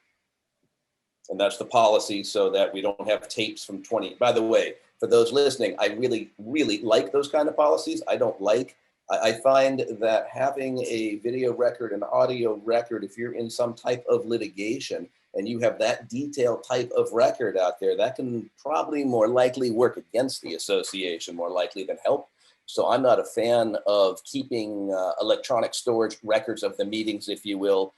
And that's the policy so that we don't have tapes from 20. By the way, for those listening, I really, really like those kind of policies. I find that having a video record and audio record, if you're in some type of litigation and you have that detailed type of record out there, that can probably more likely work against the association more likely than help. So I'm not a fan of keeping electronic storage records of the meetings, if you will,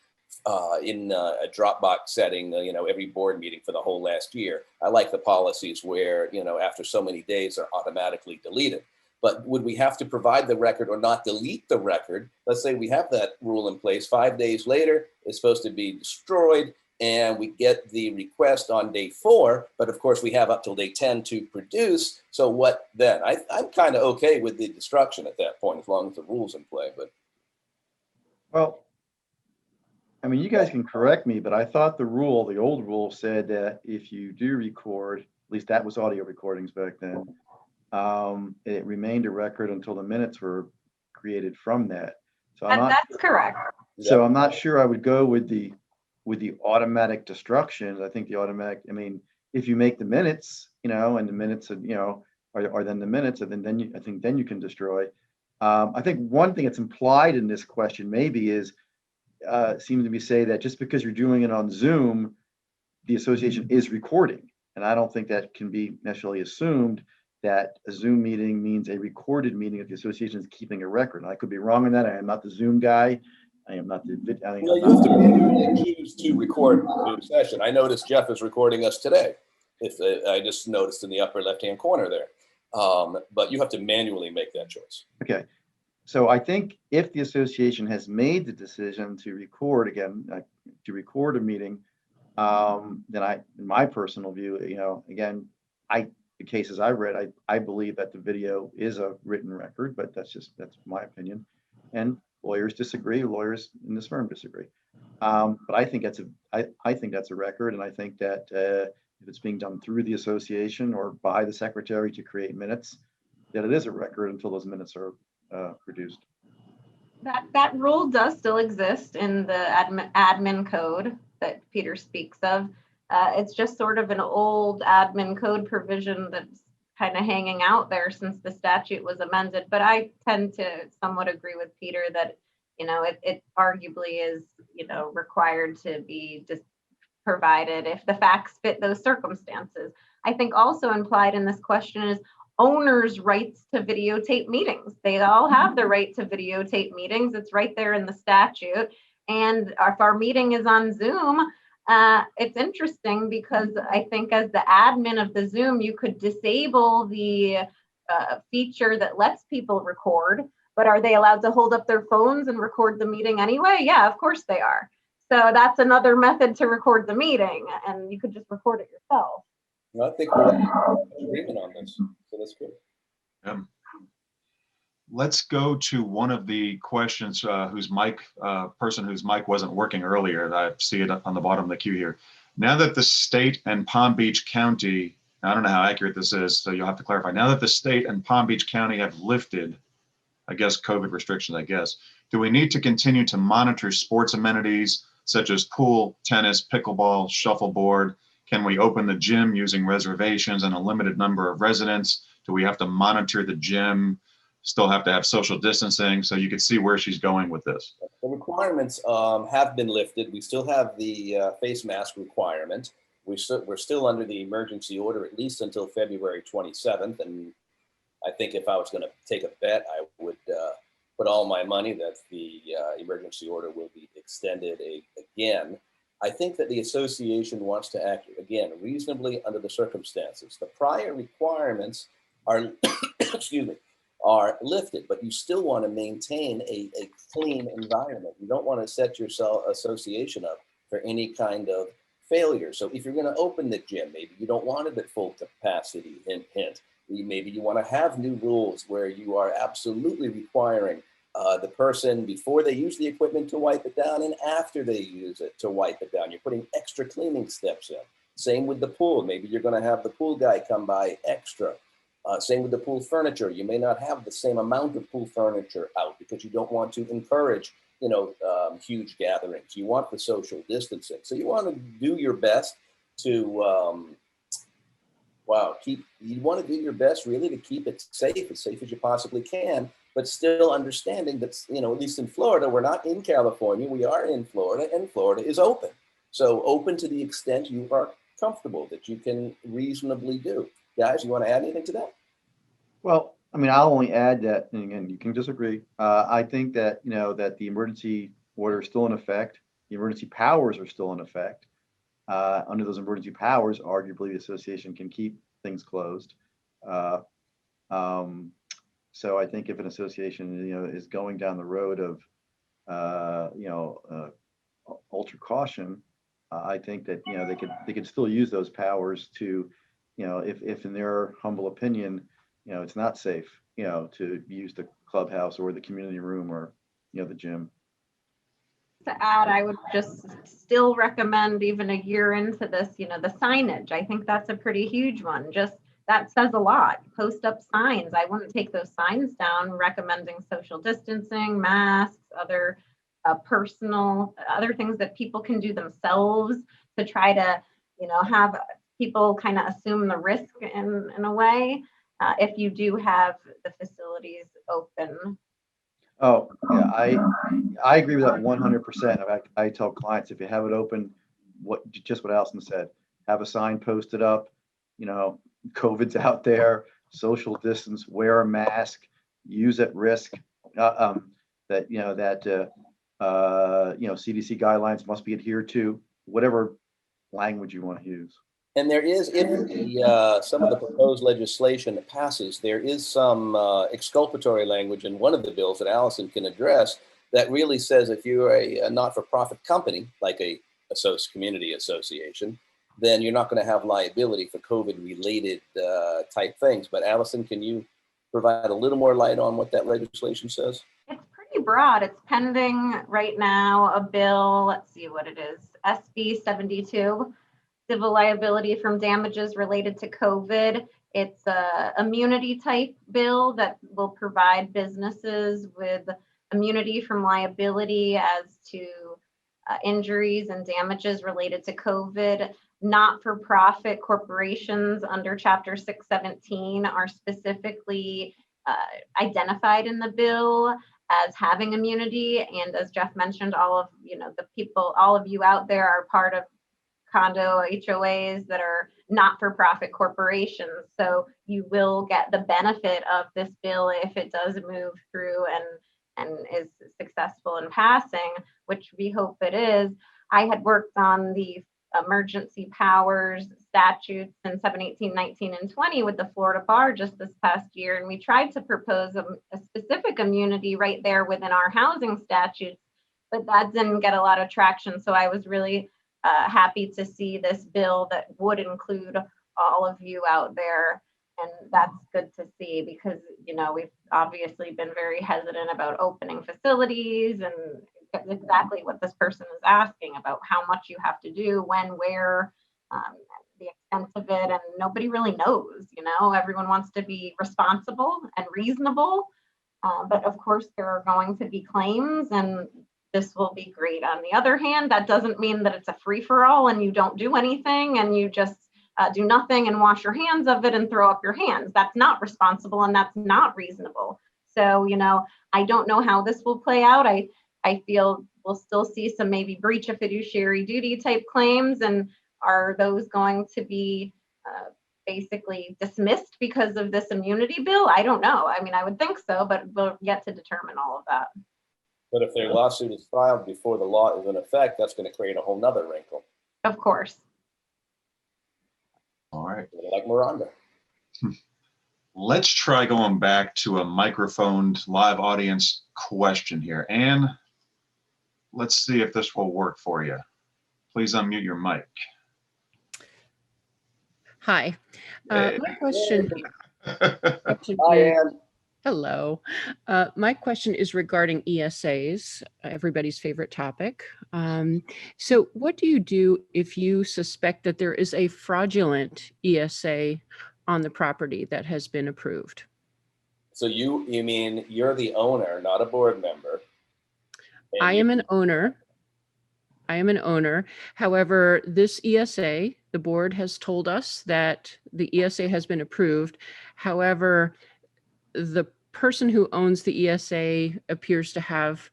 in a Dropbox setting, every board meeting for the whole last year. I like the policies where, after so many days are automatically deleted. But would we have to provide the record or not delete the record? Let's say we have that rule in place. 5 days later, it's supposed to be destroyed and we get the request on day 4, but of course we have up till day 10 to produce. So what then? I'm kind of okay with the destruction at that point, as long as the rule's in play. But Well, I mean, you guys can correct me, but I thought the old rule said that if you do record, at least that was audio recordings back then, it remained a record until the minutes were created from that. So That's correct. So I'm not sure I would go with the automatic destruction. I think if you make the minutes, and the minutes, are then the minutes, and then I think you can destroy. I think one thing that's implied in this question maybe is, seems to be say that just because you're doing it on Zoom, the association is recording. And I don't think that can be necessarily assumed that a Zoom meeting means a recorded meeting if the association is keeping a record. And I could be wrong on that. I am not the Zoom guy. I am not the well, you have to manually choose to record the session. I noticed Jeff is recording us today. I just noticed in the upper left-hand corner there. But you have to manually make that choice. Okay. So I think if the association has made the decision to record a meeting, then in my personal view, the cases I read, I believe that the video is a written record, but that's my opinion. And lawyers disagree. Lawyers in this firm disagree. But I think that's a record, and I think that if it's being done through the association or by the secretary to create minutes, that it is a record until those minutes are produced. That rule does still exist in the admin code that Peter speaks of. It's just sort of an old admin code provision that's kind of hanging out there since the statute was amended. But I tend to somewhat agree with Peter that, it arguably is, required to be just provided if the facts fit those circumstances. I think also implied in this question is owners' rights to videotape meetings. They all have the right to videotape meetings. It's right there in the statute. And if our meeting is on Zoom, it's interesting because I think as the admin of the Zoom, you could disable the feature that lets people record, but are they allowed to hold up their phones and record the meeting anyway? Yeah, of course they are. So that's another method to record the meeting, and you could just record it yourself. Well, I think we're in agreement on this, so that's good. Let's go to one of the questions person whose mic wasn't working earlier. I see it on the bottom of the queue here. Now that the state and Palm Beach County, I don't know how accurate this is, so you'll have to clarify. Now that the state and Palm Beach County have lifted, COVID restrictions, do we need to continue to monitor sports amenities such as pool, tennis, pickleball, shuffleboard? Can we open the gym using reservations and a limited number of residents? Do we have to monitor the gym? Still have to have social distancing? So you can see where she's going with this. The requirements have been lifted. We still have the face mask requirement. we're still under the emergency order at least until February 27th. And I think if I was going to take a bet, I would put all my money that the emergency order will be extended again. I think that the association wants to act, again, reasonably under the circumstances. The prior requirements are, excuse me, are lifted, but you still want to maintain a clean environment. You don't want to set your association up for any kind of failure. So if you're going to open the gym, maybe you don't want it at full capacity, hint, hint. Maybe you want to have new rules where you are absolutely requiring the person before they use the equipment to wipe it down and after they use it to wipe it down. You're putting extra cleaning steps in. Same with the pool. Maybe you're going to have the pool guy come by extra. Same with the pool furniture. You may not have the same amount of pool furniture out because you don't want to encourage, huge gatherings. You want the social distancing. So you want to do your best to, you want to do your best really to keep it safe as you possibly can, but still understanding that, at least in Florida, we're not in California, we are in Florida, and Florida is open. So open to the extent you are comfortable that you can reasonably do. Guys, you want to add anything to that? Well, I mean, I'll only add that, and again, you can disagree. I think that, that the emergency order is still in effect. The emergency powers are still in effect. Under those emergency powers, arguably the association can keep things closed. So I think if an association, is going down the road of, ultra caution, I think that, they could still use those powers to, if in their humble opinion, it's not safe, to use the clubhouse or the community room or, the gym. To add, I would just still recommend, even a year into this, the signage. I think that's a pretty huge one. Just that says a lot. Post up signs. I wouldn't take those signs down recommending social distancing, masks, other other things that people can do themselves to try to, have people kind of assume the risk in a way, if you do have the facilities open. Oh, yeah, I agree with that 100%. I tell clients, if you have it open, what Allison said, have a sign posted up, COVID's out there, social distance, wear a mask, use at risk, that CDC guidelines must be adhered to, whatever language you want to use. And there is, if some of the proposed legislation passes, there is some exculpatory language in one of the bills that Allison can address that really says if you're a not-for-profit company, like a community association, then you're not going to have liability for COVID-related type things. But Allison, can you provide a little more light on what that legislation says? It's pretty broad. It's pending right now, a bill, let's see what it is, SB 72. Civil liability from damages related to COVID. It's a immunity type bill that will provide businesses with immunity from liability as to injuries and damages related to COVID. Not-for-profit corporations under Chapter 617 are specifically identified in the bill as having immunity. And as Jeff mentioned, all of you out there are part of condo HOAs that are not-for-profit corporations. So you will get the benefit of this bill if it does move through and is successful in passing, which we hope it is. I had worked on the emergency powers statutes in 7, 18, 19, and 20 with the Florida Bar just this past year. And we tried to propose a specific immunity right there within our housing statutes, but that didn't get a lot of traction. So I was really happy to see this bill that would include all of you out there. And that's good to see because, we've obviously been very hesitant about opening facilities and exactly what this person is asking about how much you have to do, when, where, the extent of it. And nobody really knows, everyone wants to be responsible and reasonable. But of course, there are going to be claims and this will be great. On the other hand, that doesn't mean that it's a free-for-all and you don't do anything and you just do nothing and wash your hands of it and throw up your hands. That's not responsible and that's not reasonable. So, I don't know how this will play out. I feel we'll still see some maybe breach of fiduciary duty type claims and Are those going to be basically dismissed because of this immunity bill? I don't know. I mean, I would think so, but we'll yet to determine all of that. But if their lawsuit is filed before the law is in effect, that's going to create a whole nother wrinkle. Of course. All right. Like Miranda. Let's try going back to a microphoned live audience question here. Anne, let's see if this will work for you. Please unmute your mic. Hi. Hey. My question Hi, Ann. hello. My question is regarding ESAs, everybody's favorite topic. So what do you do if you suspect that there is a fraudulent ESA on the property that has been approved? So you mean you're the owner, not a board member? I am an owner. However, this ESA, the board has told us that the ESA has been approved. However, the person who owns the ESA appears to have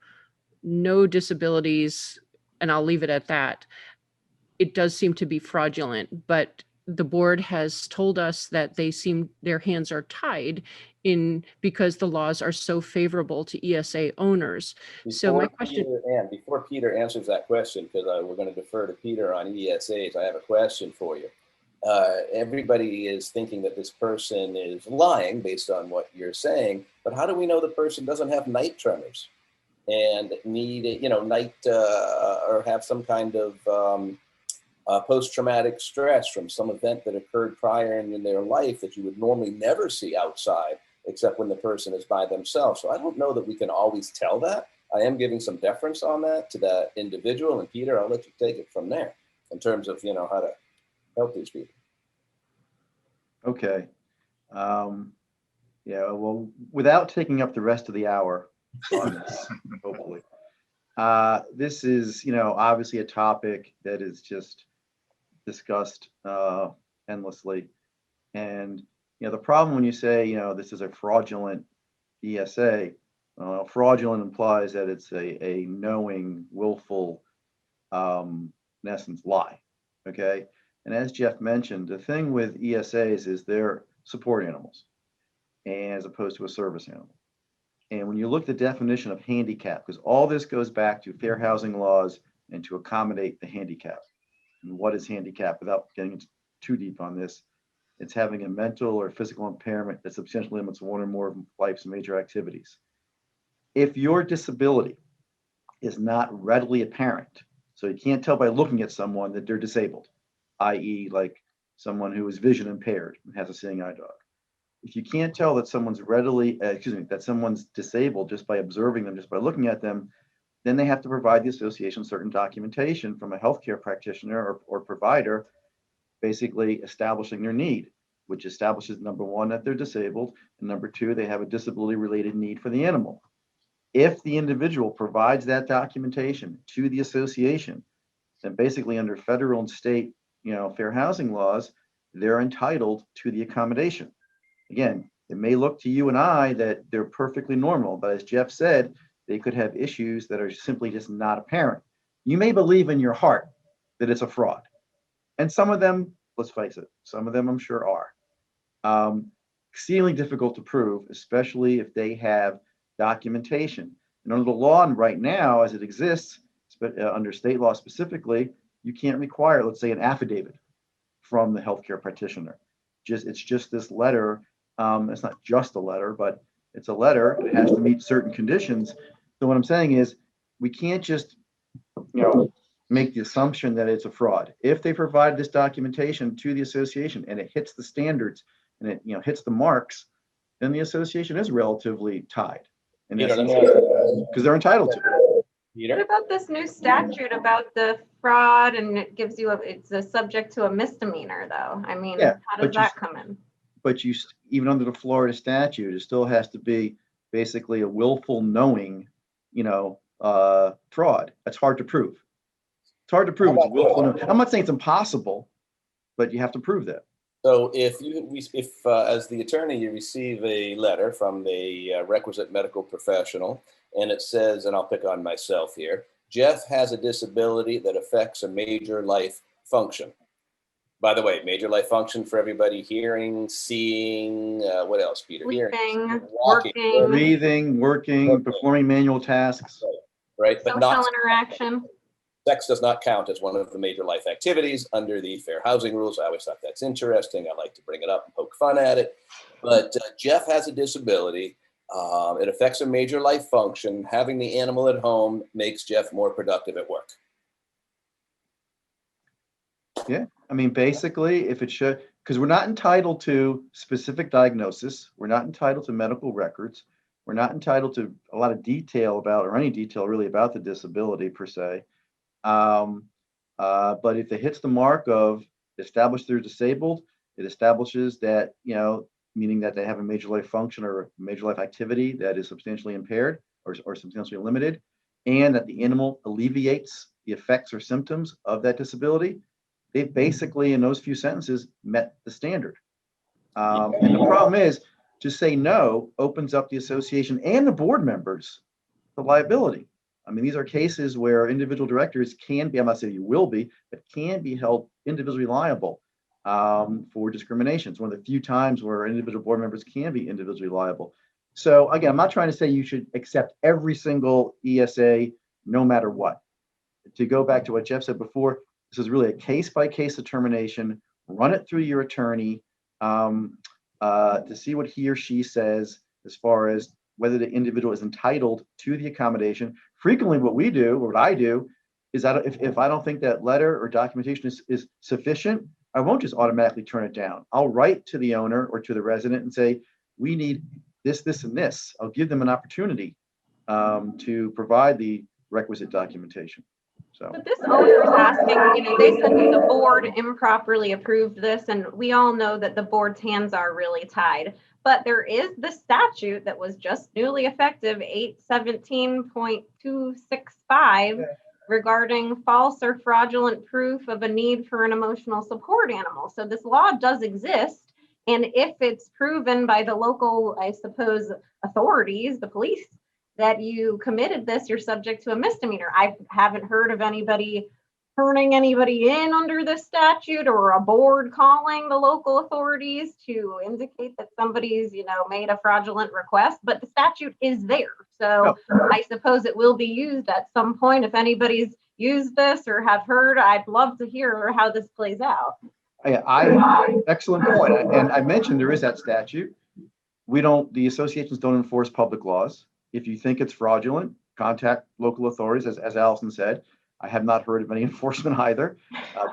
no disabilities, and I'll leave it at that. It does seem to be fraudulent, but the board has told us that their hands are tied because the laws are so favorable to ESA owners. So my question, before Peter answers that question, because we're going to defer to Peter on ESAs, I have a question for you. Everybody is thinking that this person is lying based on what you're saying, but how do we know the person doesn't have night tremors and need, night or have some kind of post-traumatic stress from some event that occurred prior in their life that you would normally never see outside, except when the person is by themselves? So I don't know that we can always tell that. I am giving some deference on that to that individual. And Peter, I'll let you take it from there in terms of, how to help these people. Okay. Yeah, well, without taking up the rest of the hour on this, hopefully. This is, obviously a topic that is just discussed endlessly. And, the problem when you say, this is a fraudulent ESA, fraudulent implies that it's a knowing, willful, in essence, lie. Okay. And as Jeff mentioned, the thing with ESAs is they're support animals, and as opposed to a service animal. And when you look at the definition of handicap, because all this goes back to fair housing laws and to accommodate the handicap. And what is handicap? Without getting too deep on this, it's having a mental or physical impairment that substantially limits one or more of life's major activities. If your disability is not readily apparent, so you can't tell by looking at someone that they're disabled, i.e. like someone who is vision impaired and has a seeing eye dog. If you can't tell that someone's that someone's disabled just by observing them, just by looking at them, then they have to provide the association certain documentation from a healthcare practitioner or provider, basically establishing their need, which establishes, number one, that they're disabled, and number two, they have a disability-related need for the animal. If the individual provides that documentation to the association, then basically under federal and state, fair housing laws, they're entitled to the accommodation. Again, it may look to you and I that they're perfectly normal, but as Jeff said, they could have issues that are simply just not apparent. You may believe in your heart that it's a fraud. And some of them, let's face it, some of them I'm sure are. Exceedingly difficult to prove, especially if they have documentation. And under the law right now, as it exists, under state law specifically, you can't require, let's say, an affidavit from the healthcare practitioner. It's just this letter. It's not just a letter, but it's a letter. It has to meet certain conditions. So what I'm saying is, we can't just, make the assumption that it's a fraud. If they provide this documentation to the association and it hits the standards and it, hits the marks, then the association is relatively tied. And because they're entitled to. What about this new statute about the fraud, and it gives you it's a subject to a misdemeanor though? I mean, Yeah, how does that come in? But even under the Florida statute, it still has to be basically a willful knowing, fraud. That's hard to prove. It's hard to prove it's willful knowing. I'm not saying it's impossible, but you have to prove that. So if as the attorney, you receive a letter from the requisite medical professional, and it says, and I'll pick on myself here, Jeff has a disability that affects a major life function. By the way, major life function for everybody: hearing, seeing, what else, Peter? Sleeping, Hearing, walking, working, Breathing, working, performing manual tasks. right? But social not interaction. sex does not count as one of the major life activities under the fair housing rules. I always thought that's interesting. I like to bring it up and poke fun at it. But Jeff has a disability. It affects a major life function. Having the animal at home makes Jeff more productive at work. Yeah, I mean, basically, if it should, because we're not entitled to specific diagnosis, we're not entitled to medical records, we're not entitled to a lot of detail about, or any detail really about the disability per se. But if it hits the mark of established they're disabled, it establishes that, meaning that they have a major life function or a major life activity that is substantially impaired or substantially limited, and that the animal alleviates the effects or symptoms of that disability. They've basically, in those few sentences, met the standard. And the problem is, to say no opens up the association and the board members to liability. I mean, these are cases where individual directors can be, I'm not saying you will be, but can be held individually liable for discrimination. It's one of the few times where individual board members can be individually liable. So again, I'm not trying to say you should accept every single ESA no matter what. To go back to what Jeff said before, this is really a case-by-case determination. Run it through your attorney to see what he or she says as far as whether the individual is entitled to the accommodation. Frequently, what we do, or what I do, is that if I don't think that letter or documentation is sufficient, I won't just automatically turn it down. I'll write to the owner or to the resident and say, we need this, this, and this. I'll give them an opportunity to provide the requisite documentation. So. But this owner is asking, they said that the board improperly approved this, and we all know that the board's hands are really tied. But there is the statute that was just newly effective, 817.265, regarding false or fraudulent proof of a need for an emotional support animal. So this law does exist. And if it's proven by the local, I suppose, authorities, the police, that you committed this, you're subject to a misdemeanor. I haven't heard of anybody turning anybody in under this statute, or a board calling the local authorities to indicate that somebody's, made a fraudulent request, but the statute is there. So I suppose it will be used at some point. If anybody's used this or have heard, I'd love to hear how this plays out. Excellent point. And I mentioned there is that statute. The associations don't enforce public laws. If you think it's fraudulent, contact local authorities, as Allison said. I have not heard of any enforcement either.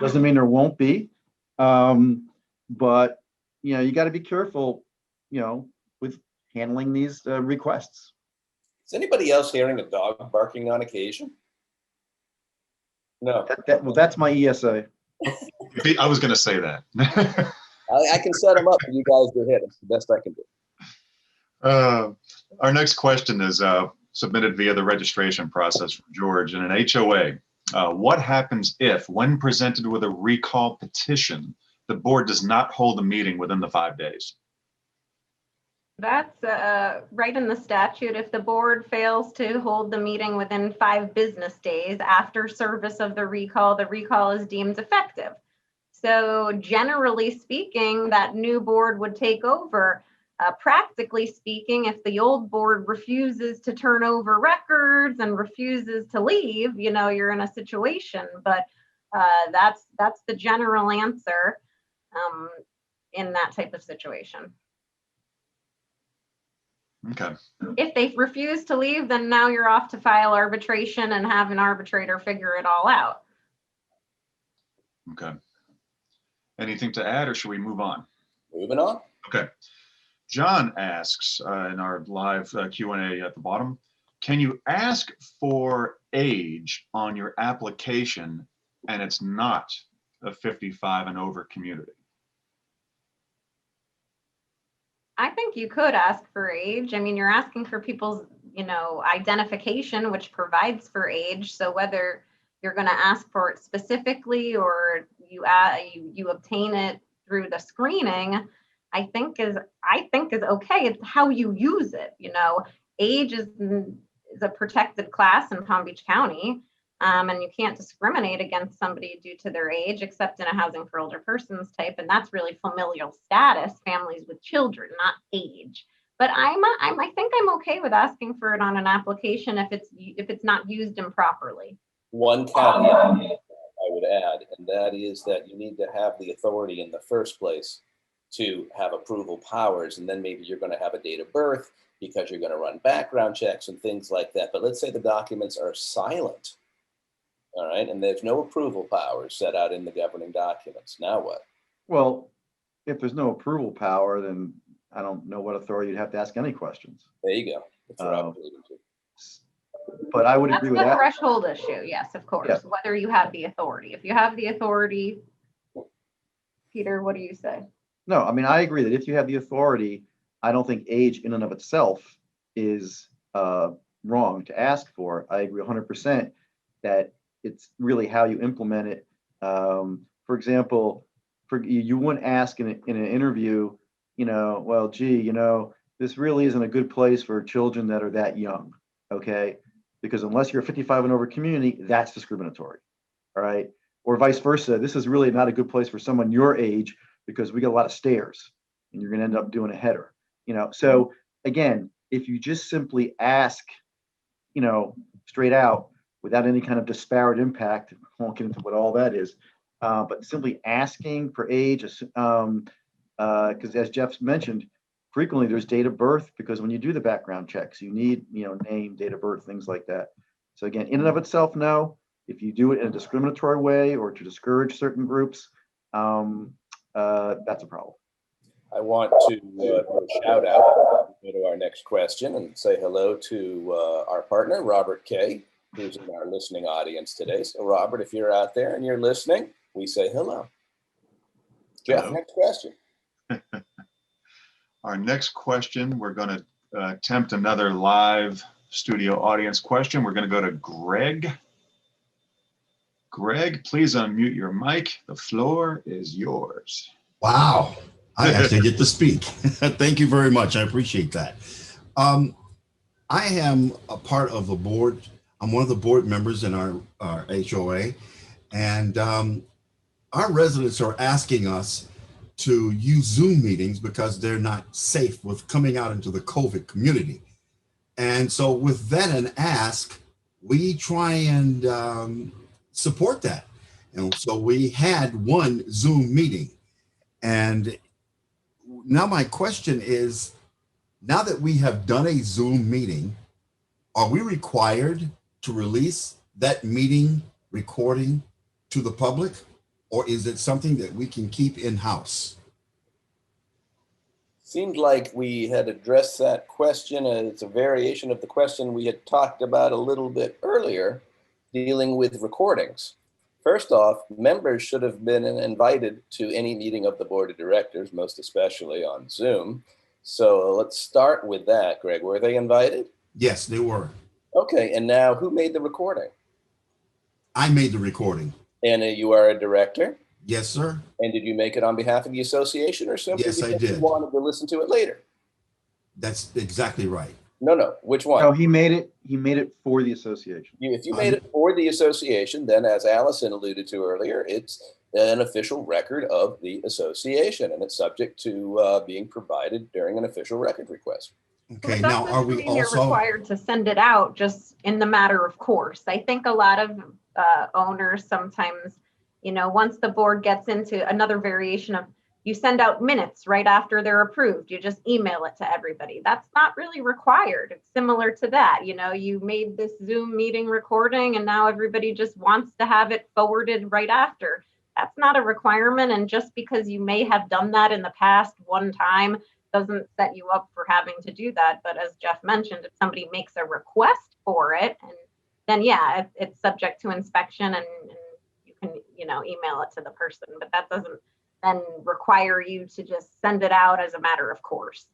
Doesn't mean there won't be. But, you got to be careful, with handling these requests. Is anybody else hearing a dog barking on occasion? No. Well, that's my ESA. I was going to say that. I can set them up and you guys do hit. It's the best I can do. Our next question is submitted via the registration process from George. In an HOA, what happens if, when presented with a recall petition, the board does not hold a meeting within the 5 days? That's right in the statute. If the board fails to hold the meeting within 5 business days after service of the recall is deemed effective. So generally speaking, that new board would take over. Practically speaking, if the old board refuses to turn over records and refuses to leave, you're in a situation. But that's the general answer in that type of situation. Okay. If they refuse to leave, then now you're off to file arbitration and have an arbitrator figure it all out. Okay. Anything to add, or should we move on? Moving on. Okay. John asks in our live Q&A at the bottom, can you ask for age on your application and it's not a 55 and over community? I think you could ask for age. I mean, you're asking for people's, identification, which provides for age. So whether you're going to ask for it specifically or you obtain it through the screening, I think is okay. It's how you use it. Age is a protected class in Palm Beach County. And you can't discriminate against somebody due to their age, except in a housing for older persons type. And that's really familial status, families with children, not age. But I think I'm okay with asking for it on an application if it's not used improperly. One caveat I would add, and that is that you need to have the authority in the first place to have approval powers, and then maybe you're going to have a date of birth because you're going to run background checks and things like that. But let's say the documents are silent, all right, and there's no approval powers set out in the governing documents. Now what? Well, if there's no approval power, then I don't know what authority you'd have to ask any questions. There you go. That's what I was alluding to. But I would That's agree the with that. threshold issue. Yes, of course. Yeah. Whether you have the authority. If you have the authority, Peter, what do you say? No, I mean, I agree that if you have the authority, I don't think age in and of itself is wrong to ask for. I agree 100% that it's really how you implement it. For example, you wouldn't ask in an interview, well, gee, this really isn't a good place for children that are that young, okay? Because unless you're a 55 and over community, that's discriminatory, all right? Or vice versa, this is really not a good place for someone your age because we got a lot of stairs and you're gonna end up doing a header, So again, if you just simply ask, straight out without any kind of disparate impact, I won't get into what all that is, but simply asking for age, because as Jeff mentioned, frequently there's date of birth because when you do the background checks, you need, name, date of birth, things like that. So again, in and of itself, no. If you do it in a discriminatory way or to discourage certain groups, that's a problem. I want to do a shout out, go to our next question and say hello to our partner, Robert Kaye, who's in our listening audience today. So Robert, if you're out there and you're listening, we say hello. Jeff, Hello. next question. Our next question, we're going to attempt another live studio audience question. We're going to go to Greg. Greg, please unmute your mic. The floor is yours. Wow, I actually get to speak. Thank you very much. I appreciate that. I am a part of the board. I'm one of the board members in our HOA, and our residents are asking us to use Zoom meetings because they're not safe with coming out into the COVID community. And so with that an ask, we try and support that. So we had one Zoom meeting. And now my question is, now that we have done a Zoom meeting, are we required to release that meeting recording to the public? Or is it something that we can keep in-house? Seemed like we had addressed that question. It's a variation of the question we had talked about a little bit earlier, dealing with recordings. First off, members should have been invited to any meeting of the board of directors, most especially on Zoom. So let's start with that, Greg. Were they invited? Yes, they were. Okay, and now who made the recording? I made the recording. And you are a director? Yes, sir. And did you make it on behalf of the association or simply Yes, I because you did. wanted to listen to it later? That's exactly right. No, which one? No, he made it for the association. If you made it for the association, then as Allison alluded to earlier, it's an official record of the association and it's subject to being provided during an official record request. Okay, But now that are doesn't we mean you're also, required to send it out just in the matter of course. I think a lot of owners sometimes, once the board gets into another variation of you send out minutes right after they're approved, you just email it to everybody. That's not really required. It's similar to that. You made this Zoom meeting recording and now everybody just wants to have it forwarded right after. That's not a requirement. And just because you may have done that in the past one time doesn't set you up for having to do that. But as Jeff mentioned, if somebody makes a request for it, and then yeah, it's subject to inspection and you can, email it to the person, but that doesn't then require you to just send it out as a matter of course.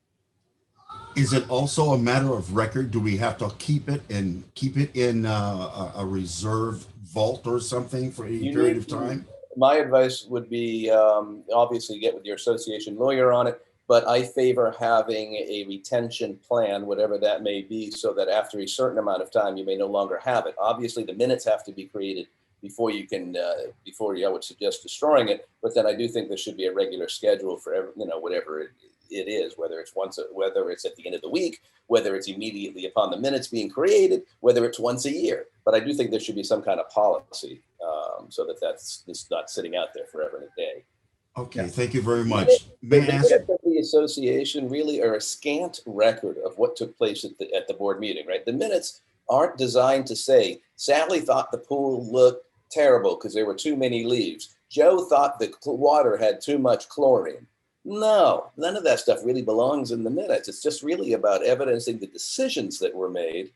is it also a matter of record? Do we have to keep it in a reserve vault or something for a period of time? My advice would be obviously get with your association lawyer on it, but I favor having a retention plan, whatever that may be, so that after a certain amount of time, you may no longer have it. Obviously, the minutes have to be created before you can, I would suggest destroying it. But then I do think there should be a regular schedule for whatever it is, whether it's at the end of the week, whether it's immediately upon the minutes being created, whether it's once a year. But I do think there should be some kind of policy so that that's not sitting out there forever and a day. Okay, thank you very much. May The I ask? minutes of the association really are a scant record of what took place at the board meeting, right? The minutes aren't designed to say, Sally thought the pool looked terrible because there were too many leaves. Joe thought the water had too much chlorine. No, none of that stuff really belongs in the minutes. It's just really about evidencing the decisions that were made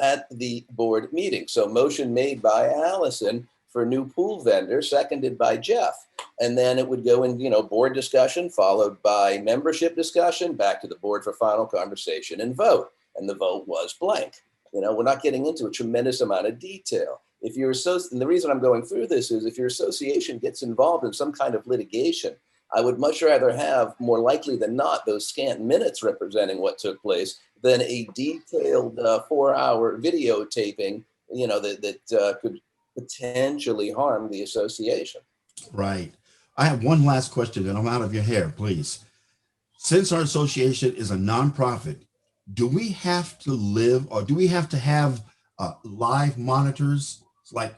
at the board meeting. So motion made by Allison for new pool vendor, seconded by Jeff. And then it would go in, board discussion, followed by membership discussion, back to the board for final conversation and vote. And the vote was blank. We're not getting into a tremendous amount of detail. And the reason I'm going through this is if your association gets involved in some kind of litigation, I would much rather have, more likely than not, those scant minutes representing what took place than a detailed 4-hour videotaping, that could potentially harm the association. Right. I have one last question, and I'm out of your hair, please. Since our association is a nonprofit, do we have to have live monitors like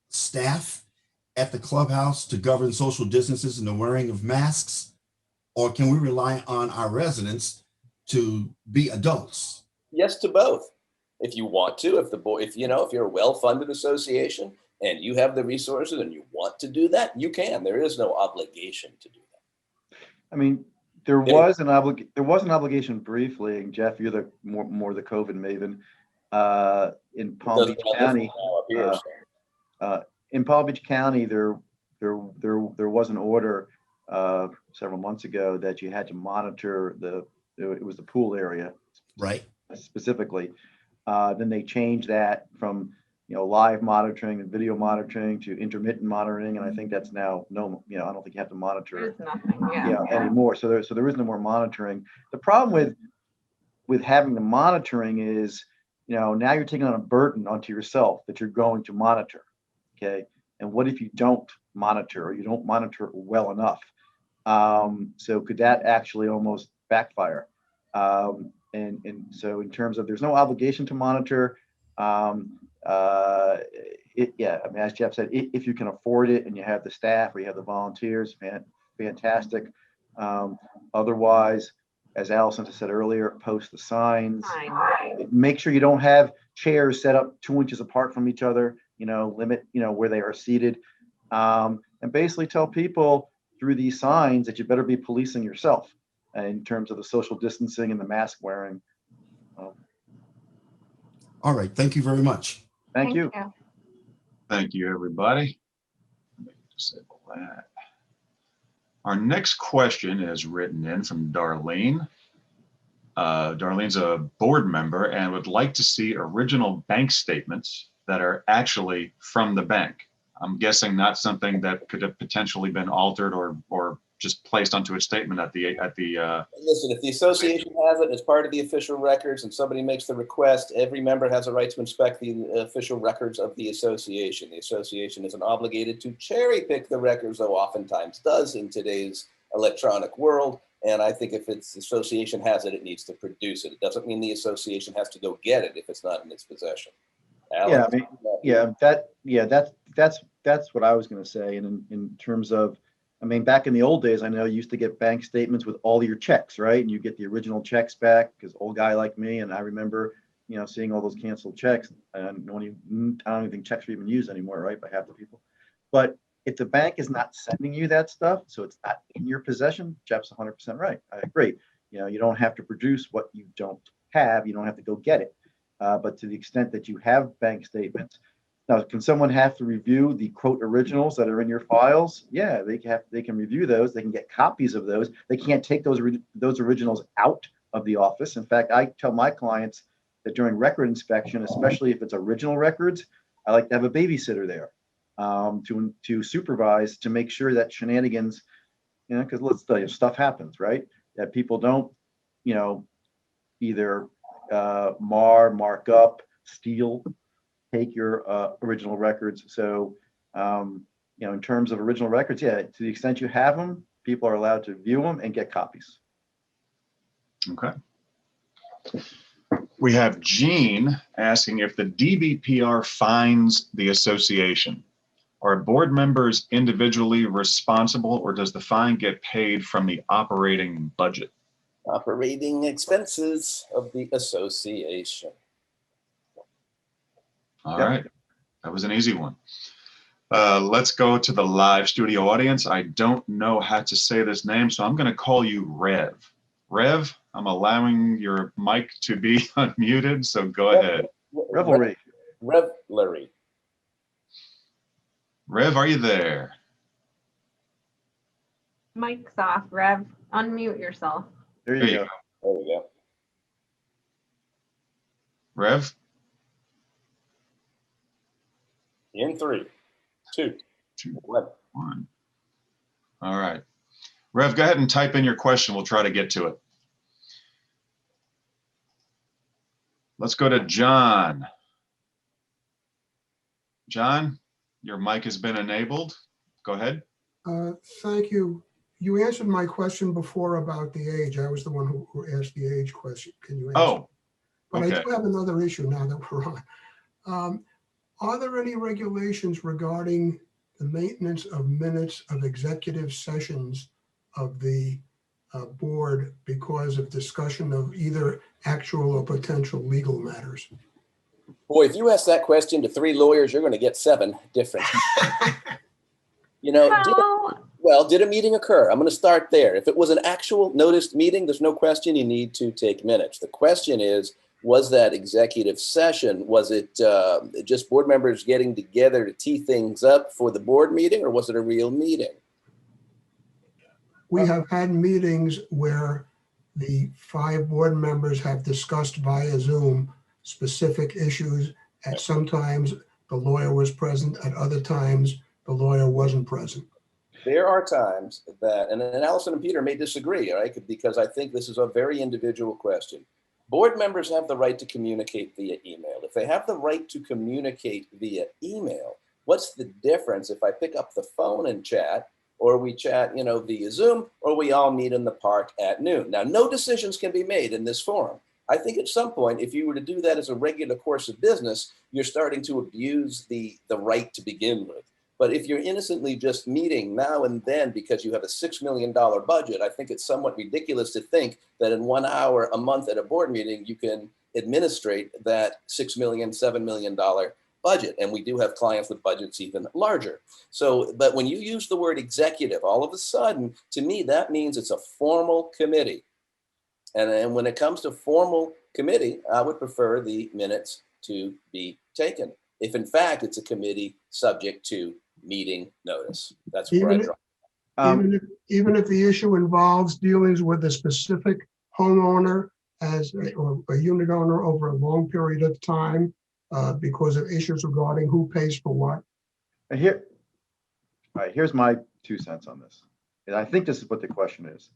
staff at the clubhouse to govern social distances and the wearing of masks? Or can we rely on our residents to be adults? Yes to both. If you want to, if you're a well-funded association and you have the resources and you want to do that, you can. There is no obligation to do that. I mean, there was an obligation briefly, and Jeff, you're the more the COVID maven, in Palm Beach County. In Palm Beach County, there was an order several months ago that you had to monitor it was the pool area, right? Specifically. Then they changed that from live monitoring and video monitoring to intermittent monitoring, and I think that's now I don't think you have to monitor anymore. So there is no more monitoring. The problem with having the monitoring is now you're taking on a burden onto yourself that you're going to monitor. Okay, and what if you don't monitor or you don't monitor well enough? So could that actually almost backfire? And so in terms of there's no obligation to monitor. As Jeff said, if you can afford it and you have the staff or you have the volunteers, fantastic. Otherwise, as Allison said earlier, post the signs. Make sure you don't have chairs set up 2 inches apart from each other. Limit where they are seated, and basically tell people through these signs that you better be policing yourself in terms of the social distancing and the mask wearing. All right. Thank you very much. Thank you. Thank you, everybody. Let me disable that. Our next question is written in from Darlene. Darlene's a board member and would like to see original bank statements that are actually from the bank. I'm guessing not something that could have potentially been altered or just placed onto a statement at the. Listen, if the association has it as part of the official records and somebody makes the request, every member has a right to inspect the official records of the association. The association isn't obligated to cherry pick the records, though oftentimes does in today's electronic world. And I think if the association has it, it needs to produce it. It doesn't mean the association has to go get it if it's not in its possession. Alex? That's what I was going to say. And in terms of, back in the old days, I know you used to get bank statements with all your checks, right? And you get the original checks back because old guy like me, and I remember, seeing all those canceled checks. And I don't even think checks are even used anymore, right, by half the people. But if the bank is not sending you that stuff, so it's not in your possession, Jeff's 100% right. I agree. You don't have to produce what you don't have. You don't have to go get it. But to the extent that you have bank statements, now, can someone have to review the quote originals that are in your files? Yeah, they can review those. They can get copies of those. They can't take those originals out of the office. In fact, I tell my clients that during record inspection, especially if it's original records, I like to have a babysitter there to supervise, to make sure that shenanigans, because let's tell you, stuff happens, right? that people don't, either mark up, steal, take your original records. So, in terms of original records, yeah, to the extent you have them, people are allowed to view them and get copies. Okay. We have Jean asking if the DBPR fines the association. Are board members individually responsible, or does the fine get paid from the operating budget? Operating expenses of the association. All Yep. right. That was an easy one. Let's go to the live studio audience. I don't know how to say this name, so I'm going to call you Rev. Rev, I'm allowing your mic to be unmuted, so go ahead. Revelry. Revelry. Rev, are you there? Mic's off, Rev. Unmute yourself. There There you you go. go. There we go. Rev? In 3, 2, 1. 1. All right. Rev, go ahead and type in your question. We'll try to get to it. Let's go to John. John, your mic has been enabled. Go ahead. Thank you. You answered my question before about the age. I was the one who asked the age question. Can you answer? Oh, But okay. I do have another issue now that we're on. Are there any regulations regarding the maintenance of minutes of executive sessions of the board because of discussion of either actual or potential legal matters? Boy, if you ask that question to 3 lawyers, you're going to get 7 different. Did a meeting occur? I'm going to start there. If it was an actual noticed meeting, there's no question you need to take minutes. The question is, was that executive session, was it just board members getting together to tee things up for the board meeting, or was it a real meeting? We have had meetings where the 5 board members have discussed via Zoom specific issues. At sometimes the lawyer was present, at other times the lawyer wasn't present. There are times that, and Allison and Peter may disagree, right? Because I think this is a very individual question. Board members have the right to communicate via email. If they have the right to communicate via email, what's the difference if I pick up the phone and chat, or we chat, via Zoom, or we all meet in the park at noon? Now, no decisions can be made in this forum. I think at some point, if you were to do that as a regular course of business, you're starting to abuse the right to begin with. But if you're innocently just meeting now and then because you have a $6 million budget, I think it's somewhat ridiculous to think that in 1 hour a month at a board meeting, you can administrate that $6 million, $7 million budget. And we do have clients with budgets even larger. So, but when you use the word executive, all of a sudden, to me, that means it's a formal committee. And when it comes to formal committee, I would prefer the minutes to be taken. If in fact it's a committee subject to meeting notice. That's where I draw. Even if the issue involves dealings with a specific homeowner or a unit owner over a long period of time because of issues regarding who pays for what. Here's my 2 cents on this. And I think this is what the question is.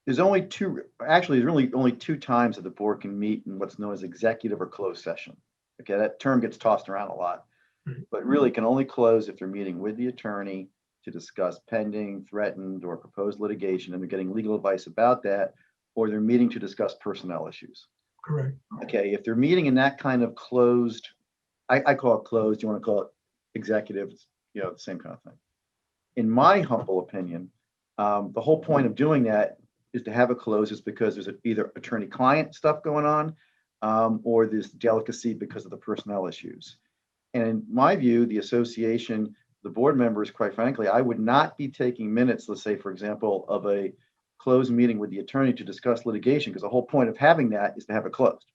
There's only really only 2 times that the board can meet in what's known as executive or closed session. Okay, that term gets tossed around a lot, but really can only close if they're meeting with the attorney to discuss pending, threatened, or proposed litigation, and they're getting legal advice about that, or they're meeting to discuss personnel issues. Correct. Okay, if they're meeting in that kind of closed, I call it closed, you want to call it executive, it's, the same kind of thing. In my humble opinion, the whole point of doing that is to have it closed is because there's either attorney-client stuff going on, or this delicacy because of the personnel issues. And in my view, the association, the board members, quite frankly, I would not be taking minutes, let's say, for example, of a closed meeting with the attorney to discuss litigation, because the whole point of having that is to have it closed.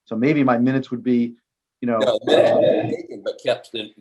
So maybe my minutes would be, No, taken,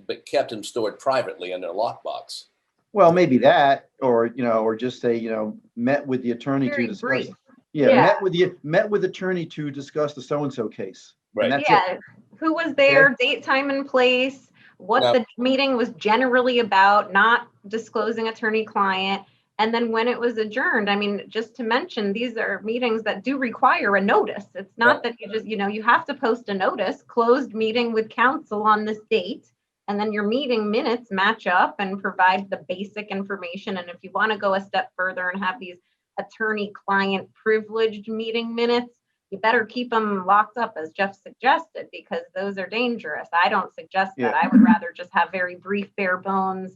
but kept and stored privately in their lockbox. Well, maybe that, or just say, met with the attorney Very to discuss. brief. Yeah, met with attorney to discuss the so-and-so case. Right. And that's Yeah, it. who was there, date, time, and place, what Now- the meeting was generally about, not disclosing attorney-client, And then when it was adjourned, I mean, just to mention, these are meetings that do require a notice. It's not that you just, you have to post a notice, closed meeting with council on this date. And then your meeting minutes match up and provide the basic information. And if you want to go a step further and have these attorney-client privileged meeting minutes, you better keep them locked up, as Jeff suggested, because those are dangerous. I don't suggest that. I would rather just have very brief, bare bones,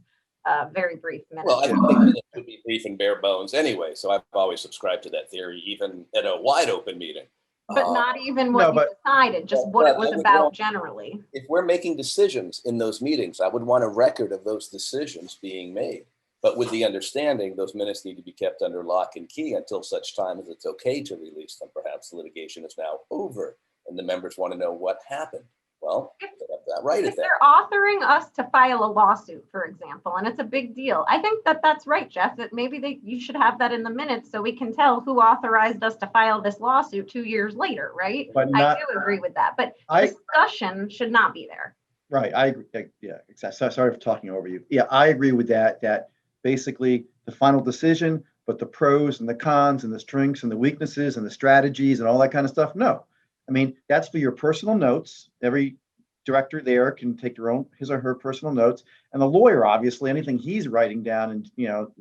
very brief minutes. Well, I think minutes would be brief and bare bones anyway, so I've always subscribed to that theory, even at a wide open meeting. But not even what you decided, just what it was about generally. If we're making decisions in those meetings, I would want a record of those decisions being made. But with the understanding, those minutes need to be kept under lock and key until such time as it's okay to release them. Perhaps the litigation is now over and the members want to know what happened. Well, they have that right if they're authoring us to file a lawsuit, for example, and it's a big deal, I think that that's right, Jeff, that maybe you should have that in the minutes so we can tell who authorized us to file this lawsuit 2 years later, right? But not, I do agree with that, but discussion should not be there. Right, I agree. Yeah, exactly. Sorry for talking over you. Yeah, I agree with that, that basically the final decision, but the pros and the cons and the strengths and the weaknesses and the strategies and all that kind of stuff, no. I mean, that's for your personal notes. Every director there can take his or her personal notes, and the lawyer, obviously, anything he's writing down, and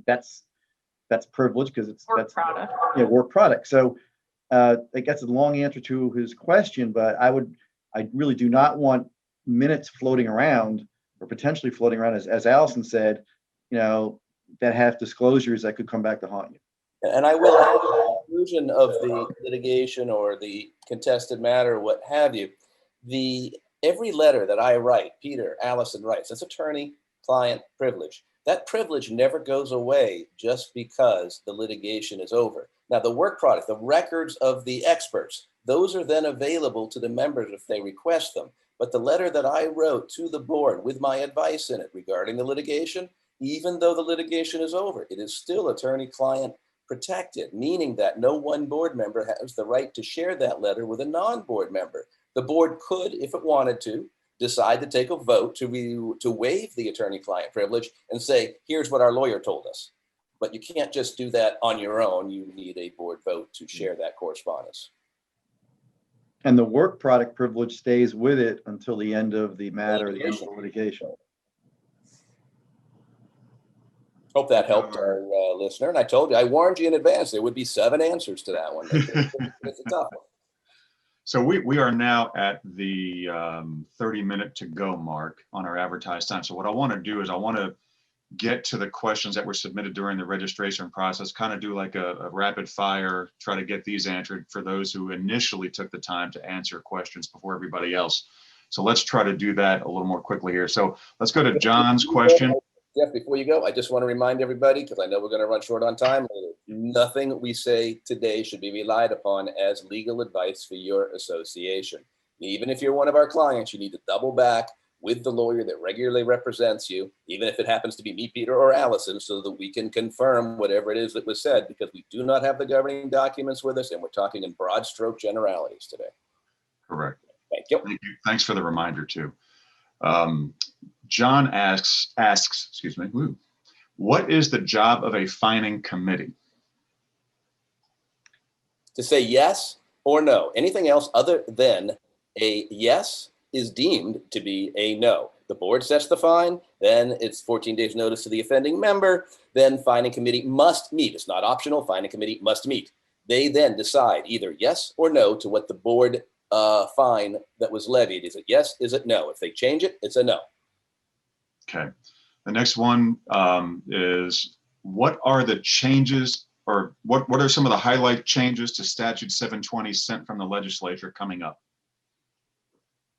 that's privileged because that's product. Work product. So I guess a long answer to his question, but I really do not want minutes floating around or potentially floating around, as Allison said, that have disclosures that could come back to haunt you. And I will add, the conclusion of the litigation or the contested matter, what have you, every letter that I write, Peter, Allison writes, that's attorney-client privilege. That privilege never goes away just because the litigation is over. Now, the work product, the records of the experts, those are then available to the members if they request them. But the letter that I wrote to the board with my advice in it regarding the litigation, even though the litigation is over, it is still attorney-client protected, meaning that no one board member has the right to share that letter with a non-board member. The board could, if it wanted to, decide to take a vote to waive the attorney-client privilege and say, here's what our lawyer told us. But you can't just do that on your own. You need a board vote to share that correspondence. And the work product privilege stays with it until the end of the matter, the end of the litigation. Hope that helped our listener. And I told you, I warned you in advance, there would be 7 answers to that one. It's a tough one. So we are now at the 30-minute to go mark on our advertised time. So what I want to do is I want to get to the questions that were submitted during the registration process, kind of do like a rapid fire, try to get these answered for those who initially took the time to answer questions before everybody else. So let's try to do that a little more quickly here. So let's go to John's question. Jeff, before you go, I just want to remind everybody, because I know we're going to run short on time, nothing we say today should be relied upon as legal advice for your association. Even if you're one of our clients, you need to double back with the lawyer that regularly represents you, even if it happens to be me, Peter, or Allison, so that we can confirm whatever it is that was said, because we do not have the governing documents with us, and we're talking in broad stroke generalities today. Correct. Thank you. Thank you. Thanks for the reminder too. John asks, excuse me, what is the job of a fining committee? To say yes or no. Anything else other than a yes is deemed to be a no. The board sets the fine, then it's 14 days notice to the offending member, then fining committee must meet. It's not optional, fining committee must meet. They then decide either yes or no to what the board fine that was levied. Is it yes, is it no? If they change it, it's a no. Okay. The next one is, what are the changes, or what are some of the highlight changes to statute 720 sent from the legislature coming up?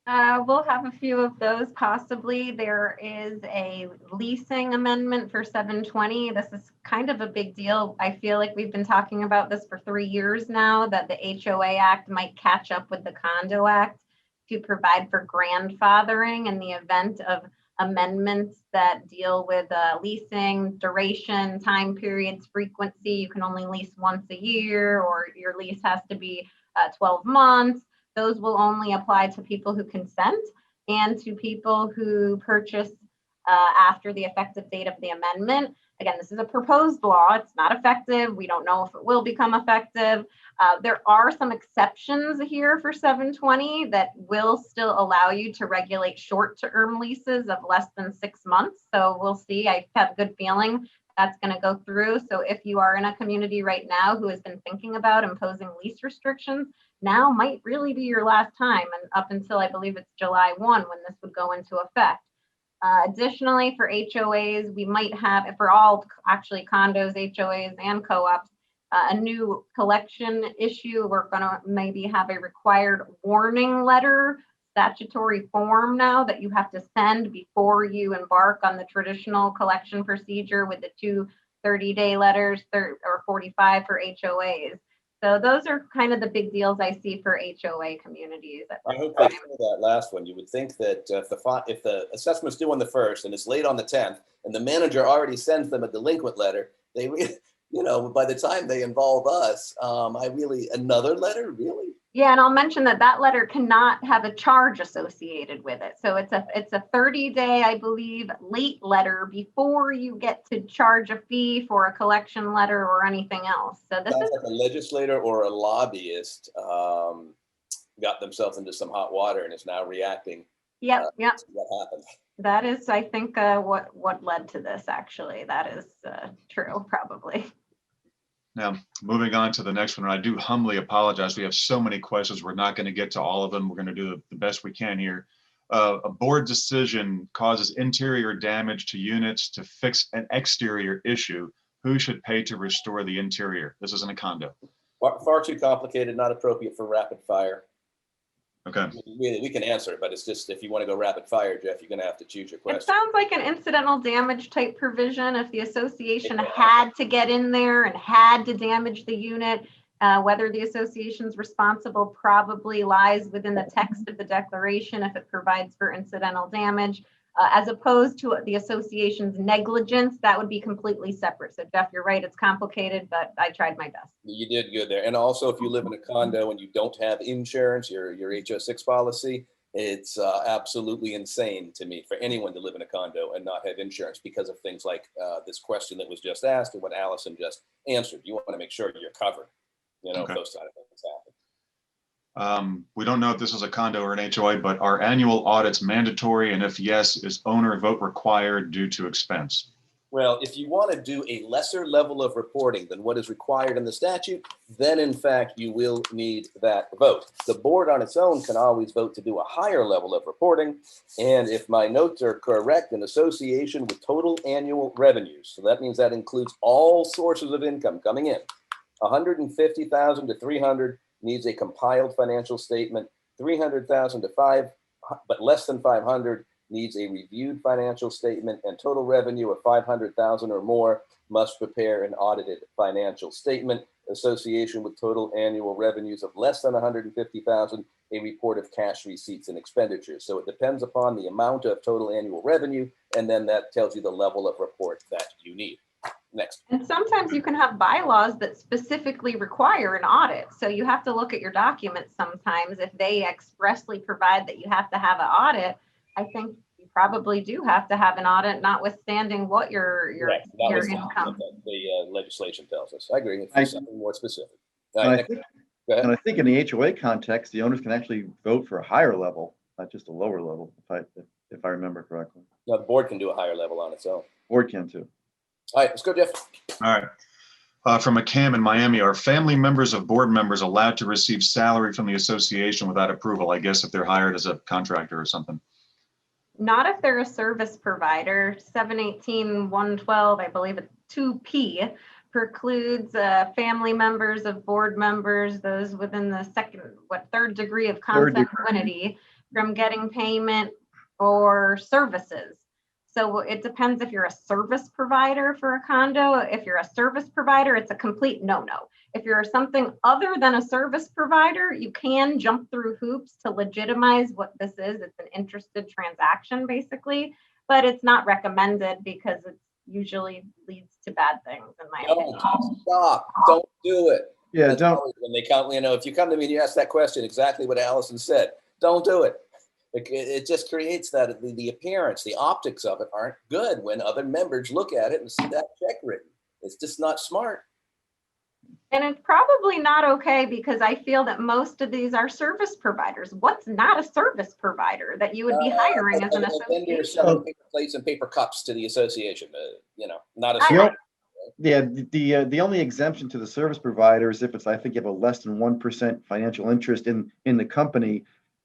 We'll have a few of those possibly. There is a leasing amendment for 720. This is kind of a big deal. I feel like we've been talking about this for 3 years now, that the HOA Act might catch up with the Condo Act to provide for grandfathering in the event of amendments that deal with leasing, duration, time periods, frequency. You can only lease once a year, or your lease has to be 12 months. Those will only apply to people who consent and to people who purchase after the effective date of the amendment. Again, this is a proposed law. It's not effective. We don't know if it will become effective. There are some exceptions here for 720 that will still allow you to regulate short-term leases of less than 6 months. So we'll see. I have a good feeling that's going to go through. So if you are in a community right now who has been thinking about imposing lease restrictions, now might really be your last time, and up until I believe it's July 1 when this would go into effect. Additionally, for HOAs, we might have, for all actually condos, HOAs, and co-ops, a new collection issue. We're going to maybe have a required warning letter statutory form now that you have to send before you embark on the traditional collection procedure with the two 30-day letters or 45 for HOAs. So those are kind of the big deals I see for HOA communities. I hope they do that last one. You would think that if the assessment's due on the 1st and it's late on the 10th, and the manager already sends them a delinquent letter, they, by the time they involve us, another letter, really? Yeah, and I'll mention that letter cannot have a charge associated with it. So it's a 30-day, I believe, late letter before you get to charge a fee for a collection letter or anything else. So this is like a legislator or a lobbyist got themselves into some hot water and is now reacting. Yep. To what happened. That is, I think, what led to this. Actually, that is true, probably. Now, moving on to the next one, and I do humbly apologize. We have so many questions. We're not going to get to all of them. We're going to do the best we can here. A board decision causes interior damage to units to fix an exterior issue. Who should pay to restore the interior? This isn't a condo. Far too complicated, not appropriate for rapid fire. Okay. Really, we can answer it, but it's just, if you want to go rapid fire, Jeff, you're going to have to choose your question. It sounds like an incidental damage type provision. If the association had to get in there and had to damage the unit, whether the association's responsible probably lies within the text of the declaration if it provides for incidental damage, as opposed to the association's negligence. That would be completely separate. So Jeff, you're right, it's complicated, but I tried my best. You did good there. And also, if you live in a condo and you don't have insurance, your HO6 policy, it's absolutely insane to me for anyone to live in a condo and not have insurance because of things like this question that was just asked and what Allison just answered. You want to make sure you're covered, if those side of things happen. We don't know if this is a condo or an HOA, but are annual audits mandatory? And if yes, is owner vote required due to expense? Well, if you want to do a lesser level of reporting than what is required in the statute, then in fact, you will need that vote. The board on its own can always vote to do a higher level of reporting. And if my notes are correct, an association with total annual revenues. So that means that includes all sources of income coming in. 150,000 to 300 needs a compiled financial statement. 300,000 to 5, but less than 500 needs a reviewed financial statement, and total revenue of 500,000 or more must prepare an audited financial statement. Association with total annual revenues of less than 150,000, a report of cash receipts and expenditures. So it depends upon the amount of total annual revenue, and then that tells you the level of report that you need. Next. And sometimes you can have bylaws that specifically require an audit. So you have to look at your documents sometimes. If they expressly provide that you have to have an audit, I think you probably do have to have an audit, notwithstanding what your income. The legislation tells us. I agree. It's something more specific. I think in the HOA context, the owners can actually vote for a higher level, not just a lower level, if I remember correctly. No, the board can do a higher level on its own. Board can too. All right, let's go, Jeff. All right. From a Cam in Miami, are family members of board members allowed to receive salary from the association without approval? I guess if they're hired as a contractor or something. Not if they're a service provider. 718.112, I believe it's 2P, precludes family members of board members, those within the third degree of consanguinity, from getting payment or services. So it depends if you're a service provider for a condo. If you're a service provider, it's a complete no-no. If you're something other than a service provider, you can jump through hoops to legitimize what this is. It's an interested transaction, basically, but it's not recommended because it usually leads to bad things, in my opinion. Stop. Don't do it. Yeah, That's don't. When they come, if you come to me and you ask that question, exactly what Allison said, don't do it. It just creates that the appearance, the optics of it aren't good when other members look at it and see that check written. It's just not smart. And it's probably not okay because I feel that most of these are service providers. What's not a service provider that you would be hiring as an A vendor association? selling paper plates and paper cups to the association, not a I- service. Yeah, the only exemption to the service provider is if it's, I think you have a less than 1% financial interest in the company,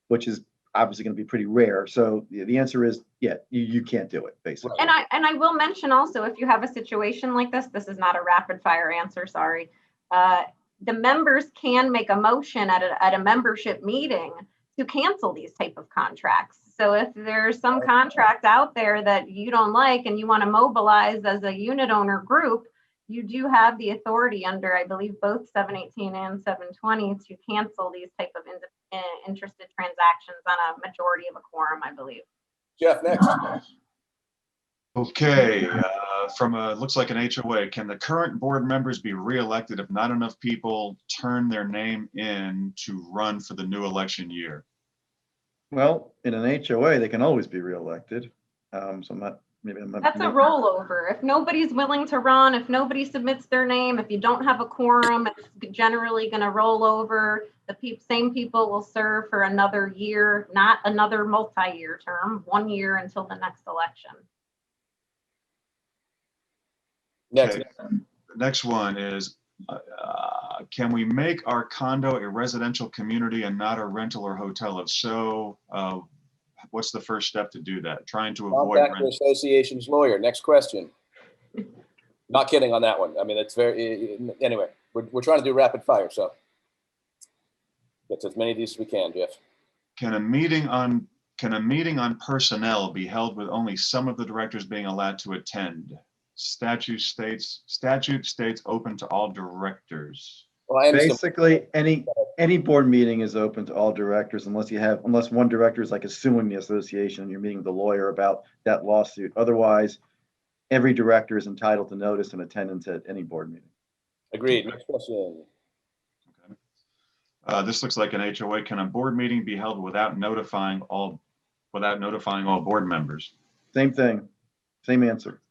which is obviously going to be pretty rare. So the answer is, yeah, you can't do it, basically. And I will mention also, if you have a situation like this is not a rapid fire answer, sorry. The members can make a motion at a membership meeting to cancel these type of contracts. So if there's some contract out there that you don't like and you want to mobilize as a unit owner group, you do have the authority under, I believe, both 718 and 720 to cancel these type of interested transactions on a majority of a quorum, I believe. Jeff, next. Okay, looks like an HOA, can the current board members be reelected if not enough people turn their name in to run for the new election year? Well, in an HOA, they can always be reelected. So I'm not, That's a rollover. If nobody's willing to run, if nobody submits their name, if you don't have a quorum, it's generally going to roll over. The same people will serve for another year, not another multi-year term, 1 year until the next election. Next. Okay. Next one is, can we make our condo a residential community and not a rental or hotel? If so, what's the first step to do that? Trying to avoid Contact the rent. association's lawyer. Next question. Not kidding on that one. I mean, it's anyway, we're trying to do rapid fire, so get to as many of these as we can, Jeff. Can a meeting on personnel be held with only some of the directors being allowed to attend? Statute states open to all directors. Well, I understand. Basically, any board meeting is open to all directors unless one director is like suing the association and you're meeting with a lawyer about that lawsuit. Otherwise, every director is entitled to notice and attendance at any board meeting. Agreed. Next question. Okay. This looks like an HOA. Can a board meeting be held without notifying all board members? Same thing, same answer.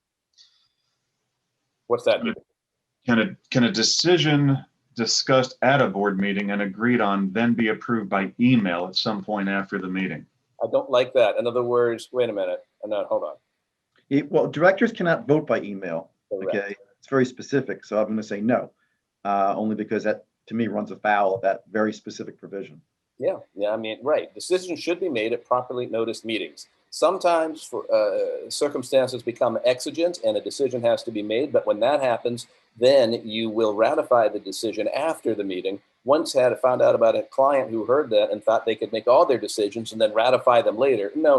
What's that? Can a decision discussed at a board meeting and agreed on then be approved by email at some point after the meeting? I don't like that. In other words, wait a minute. No, hold on. Well, directors cannot vote by email. Correct. Okay, it's very specific. So I'm going to say no, only because that to me runs afoul of that very specific provision. Yeah. I mean, right. Decisions should be made at properly noticed meetings. Sometimes circumstances become exigent and a decision has to be made. But when that happens, then you will ratify the decision after the meeting. Once found out about a client who heard that and thought they could make all their decisions and then ratify them later. No.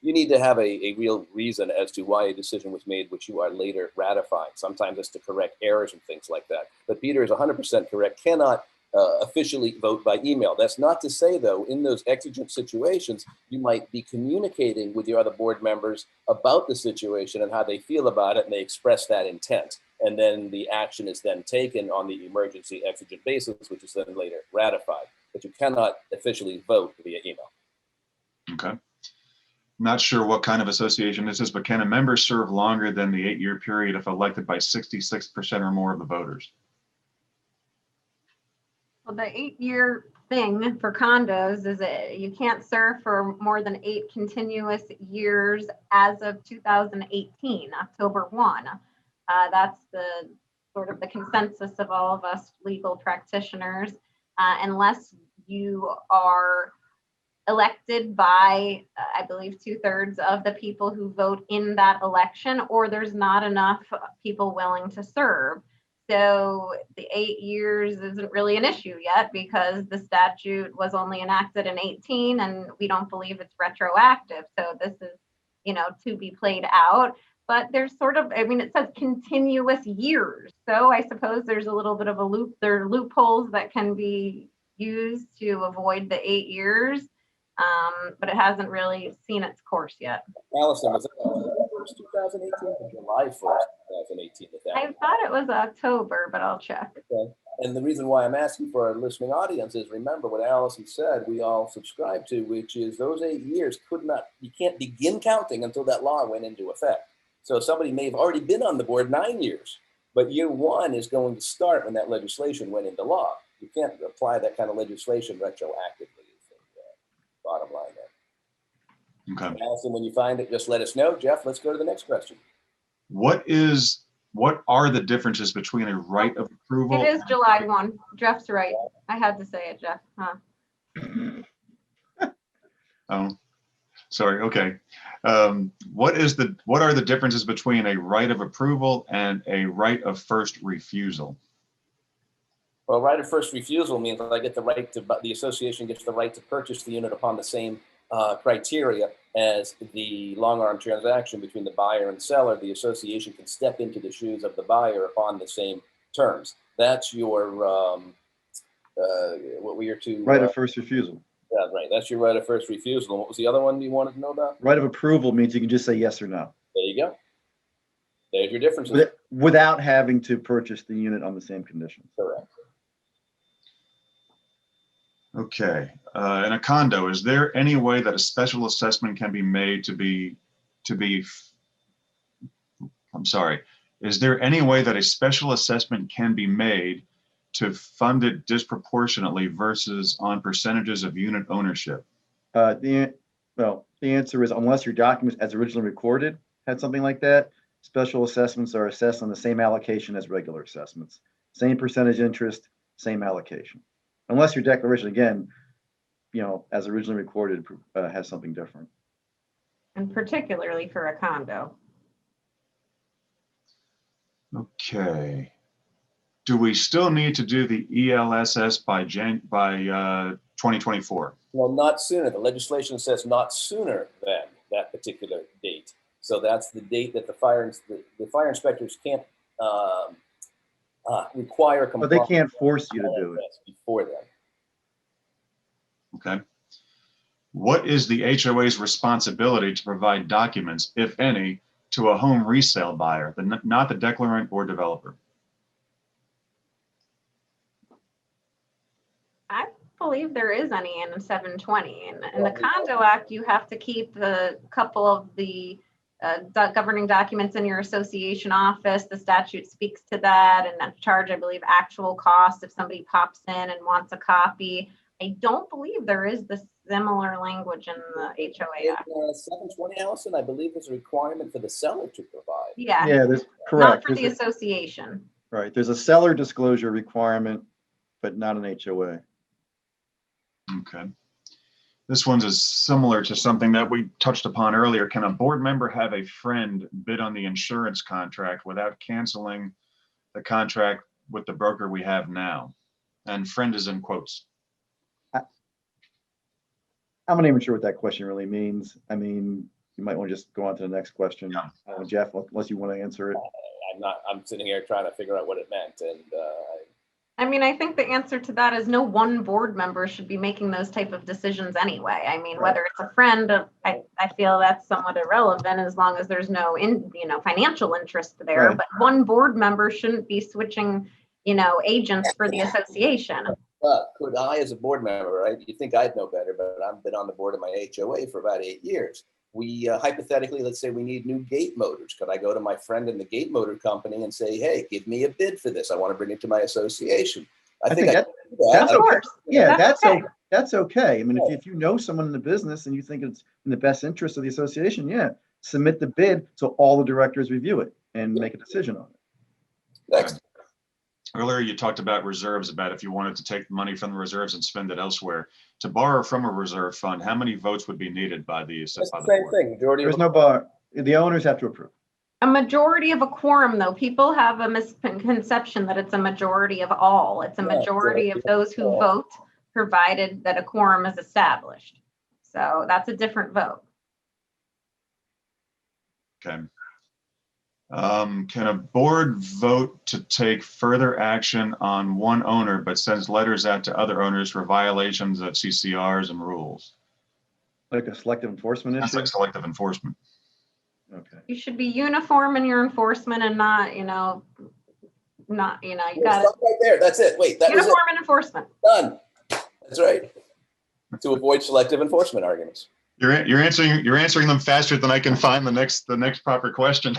You need to have a real reason as to why a decision was made, which you are later ratifying. Sometimes it's to correct errors and things like that. But Peter is 100% correct. Cannot officially vote by email. That's not to say, though, in those exigent situations, you might be communicating with your other board members about the situation and how they feel about it, and they express that intent. And then the action is then taken on the emergency exigent basis, which is then later ratified. But you cannot officially vote via email. Okay. Not sure what kind of association this is, but can a member serve longer than the 8-year period if elected by 66% or more of the voters? Well, the 8-year thing for condos is that you can't serve for more than 8 continuous years as of 2018, October 1. That's the sort of the consensus of all of us legal practitioners, unless you are elected by, I believe, 2/3 of the people who vote in that election, or there's not enough people willing to serve. So the 8 years isn't really an issue yet because the statute was only enacted in 18 and we don't believe it's retroactive. So this is, to be played out. But there's sort of, it says continuous years. So I suppose there's a little bit of a loop. There are loopholes that can be used to avoid the 8 years, but it hasn't really seen its course yet. Allison, was it 2018 or July 1st, 2018? I thought it was October, but I'll check. Okay. And the reason why I'm asking for our listening audience is, remember what Allison said, we all subscribe to, which is those 8 years you can't begin counting until that law went into effect. So somebody may have already been on the board 9 years, but year 1 is going to start when that legislation went into law. You can't apply that kind of legislation retroactively, is the bottom line there. Okay. Allison, when you find it, just let us know. Jeff, let's go to the next question. What are the differences between a right of approval? It is July 1. Jeff's right. I had to say it, Jeff. Huh? Oh, sorry. Okay. What are the differences between a right of approval and a right of first refusal? Well, right of first refusal means I get the right to, the association gets the right to purchase the unit upon the same criteria as the long arm transaction between the buyer and seller. The association can step into the shoes of the buyer upon the same terms. That's your, what were your two? Right of first refusal. Yeah, right. That's your right of first refusal. And what was the other one you wanted to know about? Right of approval means you can just say yes or no. There you go. There's your differences. Without having to purchase the unit on the same conditions. Correct. Okay. In a condo, is there any way that a special assessment can be made is there any way that a special assessment can be made to fund it disproportionately versus on percentages of unit ownership? The answer is unless your document as originally recorded had something like that, special assessments are assessed on the same allocation as regular assessments. Same percentage interest, same allocation. Unless your declaration, again, as originally recorded, has something different. And particularly for a condo. Okay. Do we still need to do the ELSS by 2024? Well, not sooner. The legislation says not sooner than that particular date. So that's the date that the fire inspectors can't require compliance. But they can't force you to do it before then. Okay. What is the HOA's responsibility to provide documents, if any, to a home resale buyer, not the declarant or developer? I believe there is any in 720. In the Condo Act, you have to keep a couple of the governing documents in your association office. The statute speaks to that, and that charge, I believe, actual cost if somebody pops in and wants a copy. I don't believe there is the similar language in the HOA Act. 720, Allison, I believe there's a requirement for the seller to provide. Yeah, there's correct. Not for the association. Right, there's a seller disclosure requirement, but not an HOA. Okay. This one's is similar to something that we touched upon earlier. Can a board member have a friend bid on the insurance contract without canceling the contract with the broker we have now? And friend is in quotes. I'm not even sure what that question really means. I mean, you might want to just go on to the next question, Jeff, unless you want to answer it. I'm sitting here trying to figure out what it meant. And I mean, I think the answer to that is no one board member should be making those type of decisions anyway. I mean, whether it's a friend, I feel that's somewhat irrelevant as long as there's no financial interest there. Right. But one board member shouldn't be switching, agents for the association. But could I, as a board member, right? You think I'd know better, but I've been on the board of my HOA for about 8 years. We hypothetically, let's say we need new gate motors. Could I go to my friend in the gate motor company and say, hey, give me a bid for this. I want to bring it to my association. I think that's okay. Yeah, that's okay. I mean, if you know someone in the business and you think it's in the best interest of the association, submit the bid so all the directors review it and make a decision on it. Next. Earlier, you talked about reserves, about if you wanted to take money from the reserves and spend it elsewhere. To borrow from a reserve fund, how many votes would be needed by the same board? thing. There's no bar. The owners have to approve. A majority of a quorum, though. People have a misconception that it's a majority of all. It's a majority of those who vote, provided that a quorum is established. So that's a different vote. Okay. Can a board vote to take further action on one owner, but sends letters out to other owners for violations of CCRs and rules? Like a selective enforcement issue? That's like selective enforcement. Okay. You should be uniform in your enforcement and not, not, you Well, got stop right there. That's it. Wait, that was uniform and enforcement. it. Done. That's right. To avoid selective enforcement arguments. You're answering them faster than I can find the next proper question.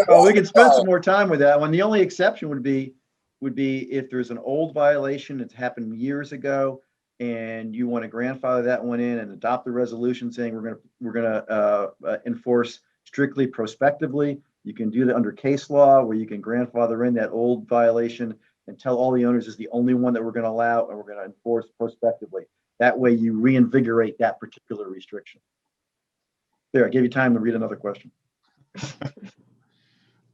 Oh, we can spend some more time with that one. The only exception would be if there's an old violation that's happened years ago, and you want to grandfather that one in and adopt the resolution saying we're gonna enforce strictly prospectively. You can do that under case law, where you can grandfather in that old violation and tell all the owners is the only one that we're going to allow, and we're going to enforce prospectively. That way you reinvigorate that particular restriction. There, I gave you time to read another question.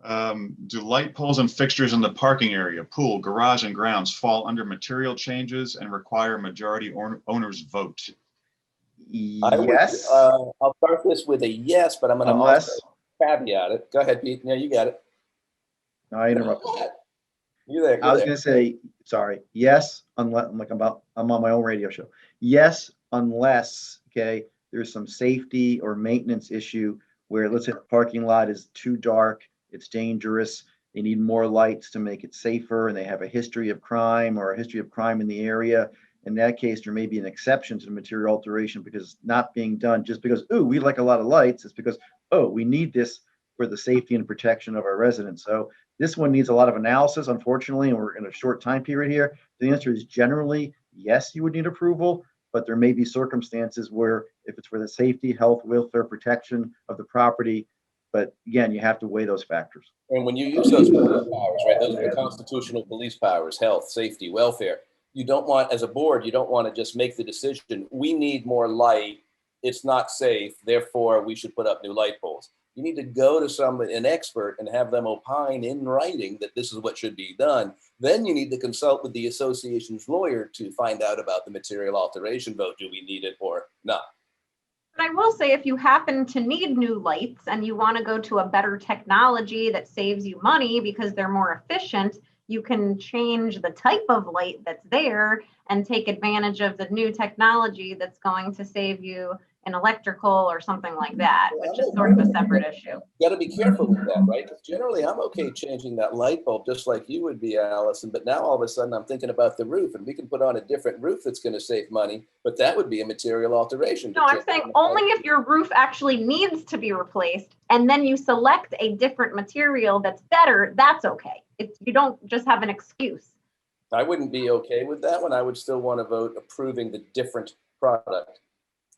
Do light poles and fixtures in the parking area, pool, garage, and grounds fall under material changes and require majority owner's vote? Yes. I'll start this with a yes, but I'm going to also caveat it. Go ahead, Pete. No, you got it. No, I interrupted. You're there. I was going to say, sorry, yes, unless I'm on my own radio show. Yes, unless, okay, there's some safety or maintenance issue where, let's say the parking lot is too dark, it's dangerous, they need more lights to make it safer, and they have a history of crime or a history of crime in the area. In that case, there may be an exception to the material alteration because it's not being done just because, oh, we like a lot of lights. It's because, oh, we need this for the safety and protection of our residents. So this one needs a lot of analysis, unfortunately, and we're in a short time period here. The answer is generally yes, you would need approval, but there may be circumstances where if it's for the safety, health, welfare, protection of the property, but again, you have to weigh those factors. And when you use those police powers, right, those are the constitutional police powers, health, safety, welfare. You don't want, as a board, you don't want to just make the decision, we need more light, it's not safe, therefore we should put up new light poles. You need to go to an expert and have them opine in writing that this is what should be done. Then you need to consult with the association's lawyer to find out about the material alteration vote. Do we need it or not? But I will say, if you happen to need new lights and you want to go to a better technology that saves you money because they're more efficient, you can change the type of light that's there and take advantage of the new technology that's going to save you an electrical or something like that, which is sort of a separate issue. You got to be careful with that, right? Because generally I'm okay changing that light bulb just like you would be, Allison, but now all of a sudden I'm thinking about the roof, and we can put on a different roof that's going to save money, but that would be a material alteration. No, I'm saying only if your roof actually needs to be replaced and then you select a different material that's better, that's okay. You don't just have an excuse. I wouldn't be okay with that one. I would still want to vote approving the different product.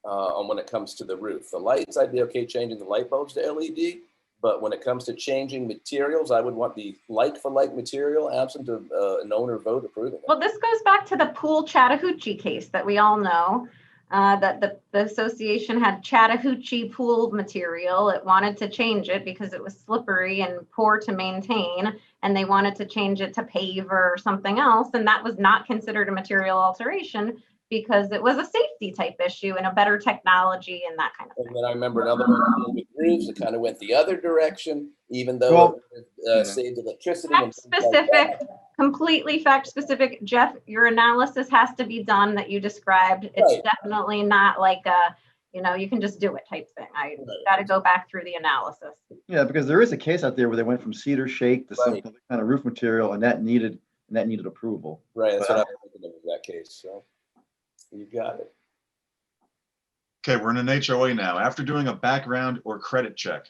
On when it comes to the roof. The lights, I'd be okay changing the light bulbs to LED, but when it comes to changing materials, I would want the like-for-like material absent of an owner vote approving it. Well, this goes back to the pool Chattahoochee case that we all know, that the association had Chattahoochee pool material. It wanted to change it because it was slippery and poor to maintain, and they wanted to change it to paver or something else, and that was not considered a material alteration because it was a safety type issue and a better technology and that kind of thing. And then I remember another one with roofs that kind of went the other direction, even though it saved electricity. Fact specific, completely fact specific. Jeff, your analysis has to be done that you described. It's definitely not like a, you can just do it type thing. I got to go back through the analysis. Yeah, because there is a case out there where they went from cedar shake to some kind of roof material, and that needed approval. Right, that's what I'm thinking of that case. So. You got it. Okay, we're in an HOA now. After doing a background or credit check,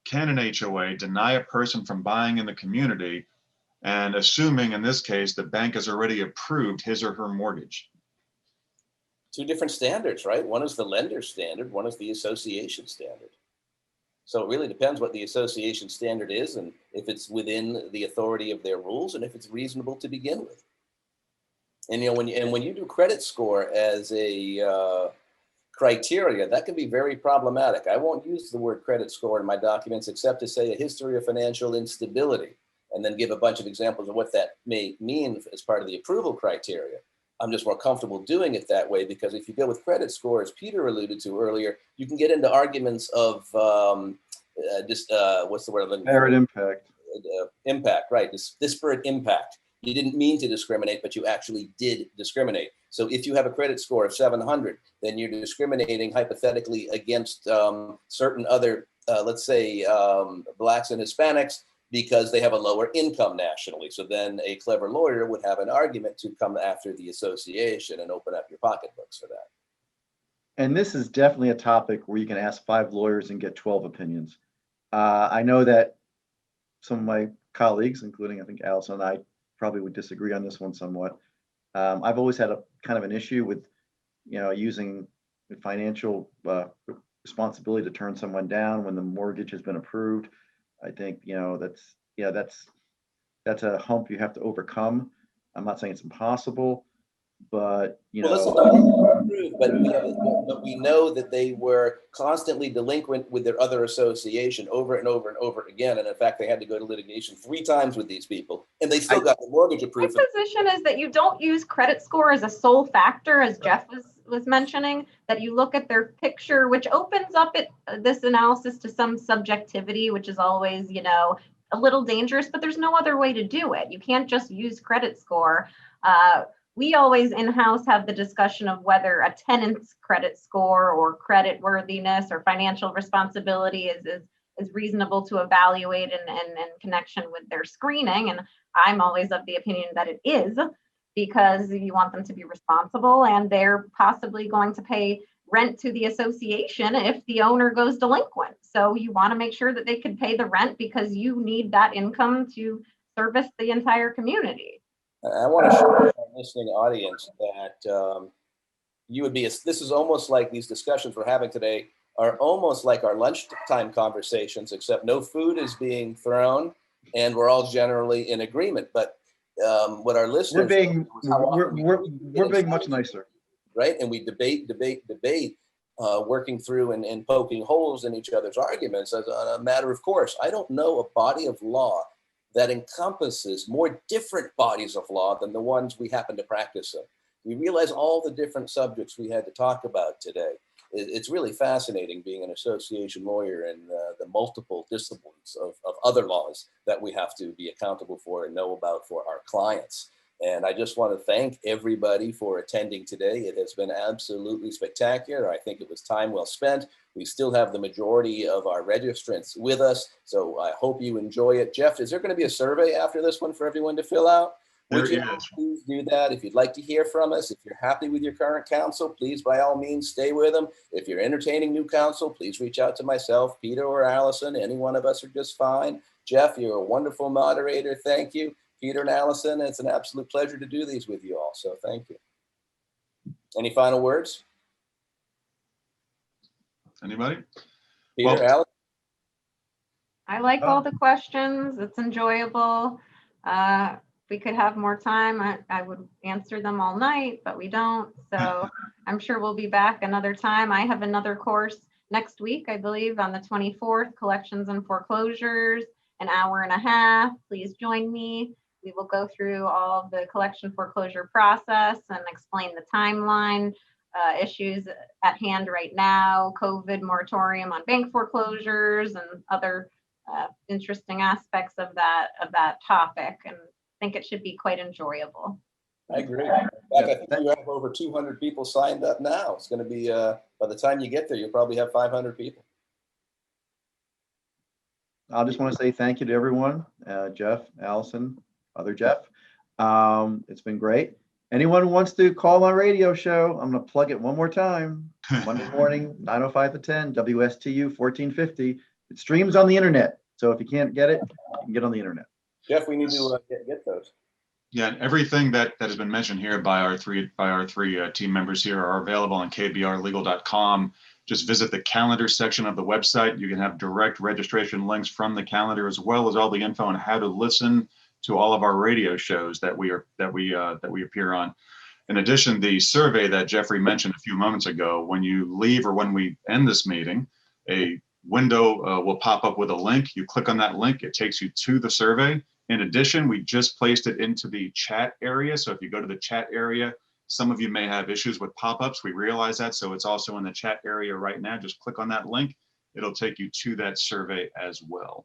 can an HOA deny a person from buying in the community, and assuming in this case the bank has already approved his or her mortgage? Two different standards, right? One is the lender standard, one is the association standard. So it really depends what the association standard is and if it's within the authority of their rules and if it's reasonable to begin with. And when you do credit score as a criteria, that can be very problematic. I won't use the word credit score in my documents except to say a history of financial instability, and then give a bunch of examples of what that may mean as part of the approval criteria. I'm just more comfortable doing it that way because if you go with credit score, as Peter alluded to earlier, you can get into arguments of what's the word? Disparate impact. Impact, right? Disparate impact. You didn't mean to discriminate, but you actually did discriminate. So if you have a credit score of 700, then you're discriminating hypothetically against certain other, let's say, Blacks and Hispanics because they have a lower income nationally. So then a clever lawyer would have an argument to come after the association and open up your pocketbooks for that. And this is definitely a topic where you can ask 5 lawyers and get 12 opinions. I know that some of my colleagues, including I think Allison and I, probably would disagree on this one somewhat. I've always had a kind of an issue with, using the financial responsibility to turn someone down when the mortgage has been approved. I think, that's a hump you have to overcome. I'm not saying it's impossible, but but we know that they were constantly delinquent with their other association over and over and over again. And in fact, they had to go to litigation 3 times with these people, and they still got the mortgage approved. My position is that you don't use credit score as a sole factor, as Jeff was mentioning, that you look at their picture, which opens up this analysis to some subjectivity, which is always, a little dangerous, but there's no other way to do it. You can't just use credit score. We always in-house have the discussion of whether a tenant's credit score or credit worthiness or financial responsibility is reasonable to evaluate in connection with their screening. And I'm always of the opinion that it is, because you want them to be responsible, and they're possibly going to pay rent to the association if the owner goes delinquent. So you want to make sure that they can pay the rent, because you need that income to service the entire community. I want to show our listening audience that this is almost like these discussions we're having today are almost like our lunchtime conversations, except no food is being thrown and we're all generally in agreement. But what our listeners we're being much nicer, right? And we debate, working through and poking holes in each other's arguments as a matter of course. I don't know a body of law that encompasses more different bodies of law than the ones we happen to practice in. We realize all the different subjects we had to talk about today. It's really fascinating being an association lawyer and the multiple disciplines of other laws that we have to be accountable for and know about for our clients. And I just want to thank everybody for attending today. It has been absolutely spectacular. I think it was time well spent. We still have the majority of our registrants with us, so I hope you enjoy it. Jeff, is there going to be a survey after this one for everyone to fill out? Would you please do that? If you'd like to hear from us, if you're happy with your current counsel, please by all means stay with them. If you're entertaining new counsel, please reach out to myself, Peter, or Allison. Any one of us are just fine. Jeff, you're a wonderful moderator. Thank you. Peter and Allison, it's an absolute pleasure to do these with you all, so thank you. Any final words? Anybody? Peter, Allison? I like all the questions. It's enjoyable. If we could have more time, I would answer them all night, but we don't. So I'm sure we'll be back another time. I have another course next week, I believe, on the 24th, Collections and Foreclosures, an hour and a half. Please join me. We will go through all of the collection foreclosure process and explain the timeline, issues at hand right now, COVID moratorium on bank foreclosures, and other interesting aspects of that topic. And I think it should be quite enjoyable. I agree. In fact, I think you have over 200 people signed up now. It's going to be, by the time you get there, you'll probably have 500 people. I just want to say thank you to everyone, Jeff, Allison, other Jeff. It's been great. Anyone who wants to call my radio show, I'm going to plug it one more time. Monday morning, 9:05 to 10, WSTU 1450. It streams on the internet. So if you can't get it, you can get on the internet. Jeff, we need to get those. Yeah, and everything that has been mentioned here by our three team members here are available on kbrlegal.com. Just visit the calendar section of the website. You can have direct registration links from the calendar, as well as all the info on how to listen to all of our radio shows that we appear on. In addition, the survey that Jeffrey mentioned a few moments ago, when you leave or when we end this meeting, a window will pop up with a link. You click on that link, it takes you to the survey. In addition, we just placed it into the chat area. So if you go to the chat area, some of you may have issues with pop-ups. We realize that. So it's also in the chat area right now. Just click on that link. It'll take you to that survey as well.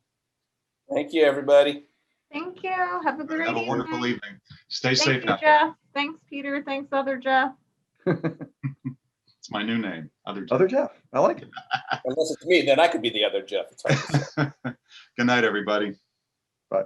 Thank you, everybody. Thank you. Have a great evening. Have a wonderful evening. Stay safe. Thank you, Jeff. Thanks, Peter. Thanks, other Jeff. It's my new name, Other Jeff. Other Jeff. I like it. Unless it's me, then I could be the other Jeff. It's hard to say. Good night, everybody. Bye.